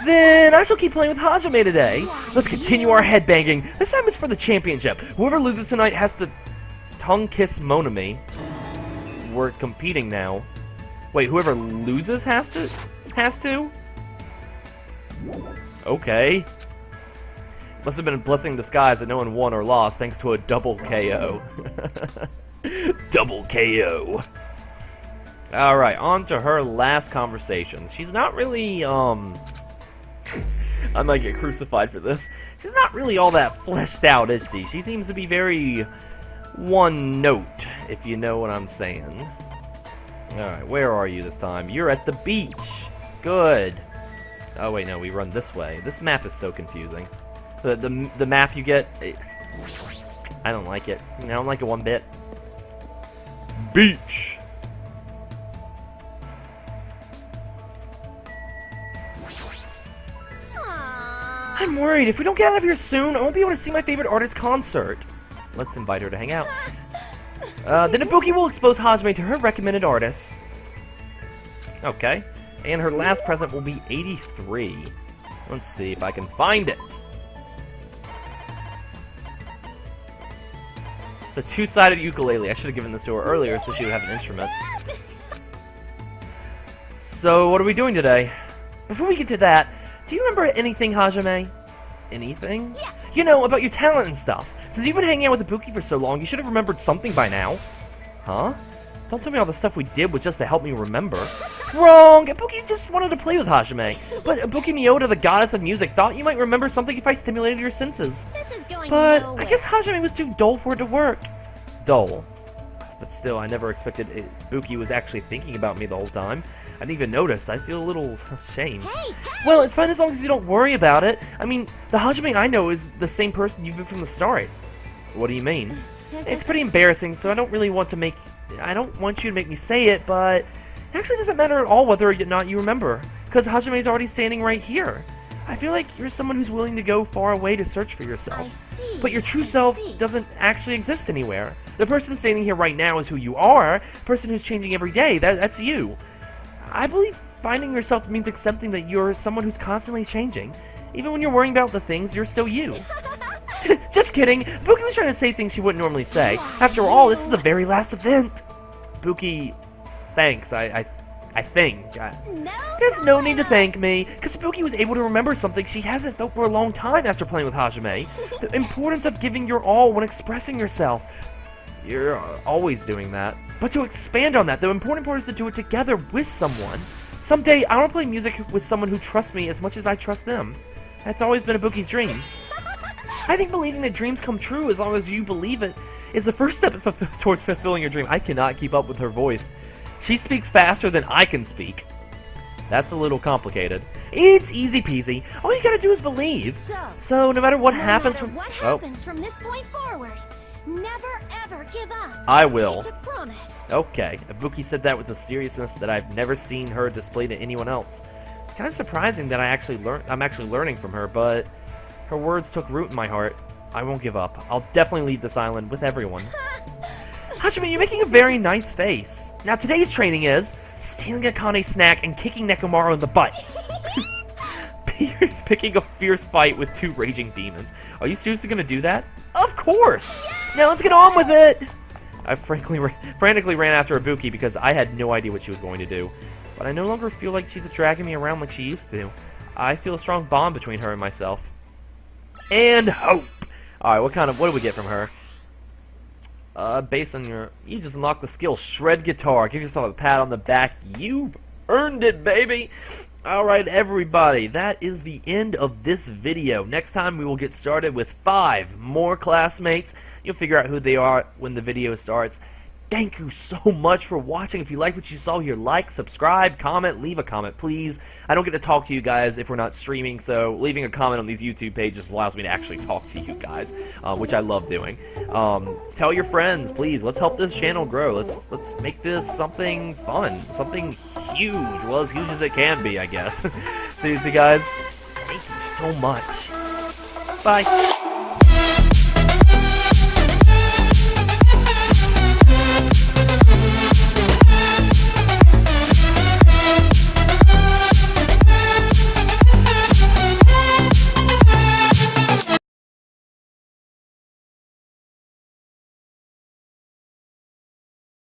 Then I shall keep playing with Hajime today. Let's continue our headbanging. This time it's for the championship. Whoever loses tonight has to tongue kiss Monami. We're competing now. Wait, whoever loses has to? Okay. Must have been a blessing in disguise that no one won or lost thanks to a double KO. Double KO. Alright, on to her last conversation. She's not really, I might get crucified for this. She's not really all that fleshed out, is she? She seems to be very one note, if you know what I'm saying. Alright, where are you this time? You're at the beach. Good. Oh wait, no, we run this way. This map is so confusing. The map you get, I don't like it. I don't like it one bit. Beach. I'm worried. If we don't get out of here soon, I won't be able to see my favorite artist concert. Let's invite her to hang out. Then Ibuki will expose Hajime to her recommended artists. Okay. And her last present will be 83. Let's see if I can find it. The two-sided ukulele. I should have given this to her earlier so she would have an instrument. So, what are we doing today? Before we get to that, do you remember anything, Hajime? Anything? Yes. You know, about your talent and stuff. Since you've been hanging out with Ibuki for so long, you should have remembered something by now. Huh? Don't tell me all the stuff we did was just to help me remember. Wrong! Ibuki just wanted to play with Hajime. But Ibuki Miyota, the goddess of music, thought you might remember something if I stimulated your senses. This is going But nowhere. I guess Hajime was too dull for it to work. Dull. But still, I never expected Ibuki was actually thinking about me the whole time. I didn't even notice. I feel a little ashamed. Hey! Well, it's fine as long as you don't worry about it. I mean, the Hajime I know is the same person you've been from the start. What do you mean? It's pretty embarrassing, so I don't want you to make me say it, but it actually doesn't matter at all whether or not you remember, because Hajime's already standing right here. I feel like you're someone who's willing to go far away to search for yourself. I see. But your true self doesn't actually exist anywhere. The person standing here right now is who you are, the person who's changing every day, that's you. I believe finding yourself means accepting that you're someone who's constantly changing. Even when you're worrying about the things, you're still you. Just kidding. Buki was trying to say things she wouldn't normally say. After all, this is the very last event. Buki, thanks. I think. There's no need to thank me, because Buki was able to remember something she hasn't felt for a long time after playing with Hajime. The importance of giving your all when expressing yourself. You're always doing that. But to expand on that, the important part is to do it together with someone. Someday, I want to play music with someone who trusts me as much as I trust them. That's always been Ibuki's dream. I think believing that dreams come true as long as you believe it is the first step towards fulfilling your dream. I cannot keep up with her voice. She speaks faster than I can speak. That's a little complicated. It's easy peasy. All you gotta do is believe. So no matter what happens from from this point forward, Never ever give up. I will. It's a promise. Okay, Ibuki said that with a seriousness that I've never seen her display to anyone else. It's kind of surprising that I'm actually learning from her, but her words took root in my heart. I won't give up. I'll definitely leave this island with everyone. Hachime, you're making a very nice face. Now today's training is stealing Akane's snack and kicking Nekomaru in the butt. Picking a fierce fight with 2 raging demons. Are you seriously gonna do that? Of course! Now let's get on with it! I frantically ran after Ibuki because I had no idea what she was going to do. But I no longer feel like she's dragging me around like she used to. I feel a strong bond between her and myself. And hope! Alright, what do we get from her? Based on you just unlocked the skill Shred Guitar. Give yourself a pat on the back. You've earned it, baby! Alright, everybody, that is the end of this video. Next time we will get started with 5 more classmates. You'll figure out who they are when the video starts. Thank you so much for watching. If you like what you saw here, like, subscribe, comment, leave a comment, please. I don't get to talk to you guys if we're not streaming, so leaving a comment on these YouTube pages allows me to actually talk to you guys, which I love doing. Tell your friends, please. Let's help this channel grow. Let's make this something fun, something huge. Well, as huge as it can be, I guess. Seriously, guys, thank you so much. Bye.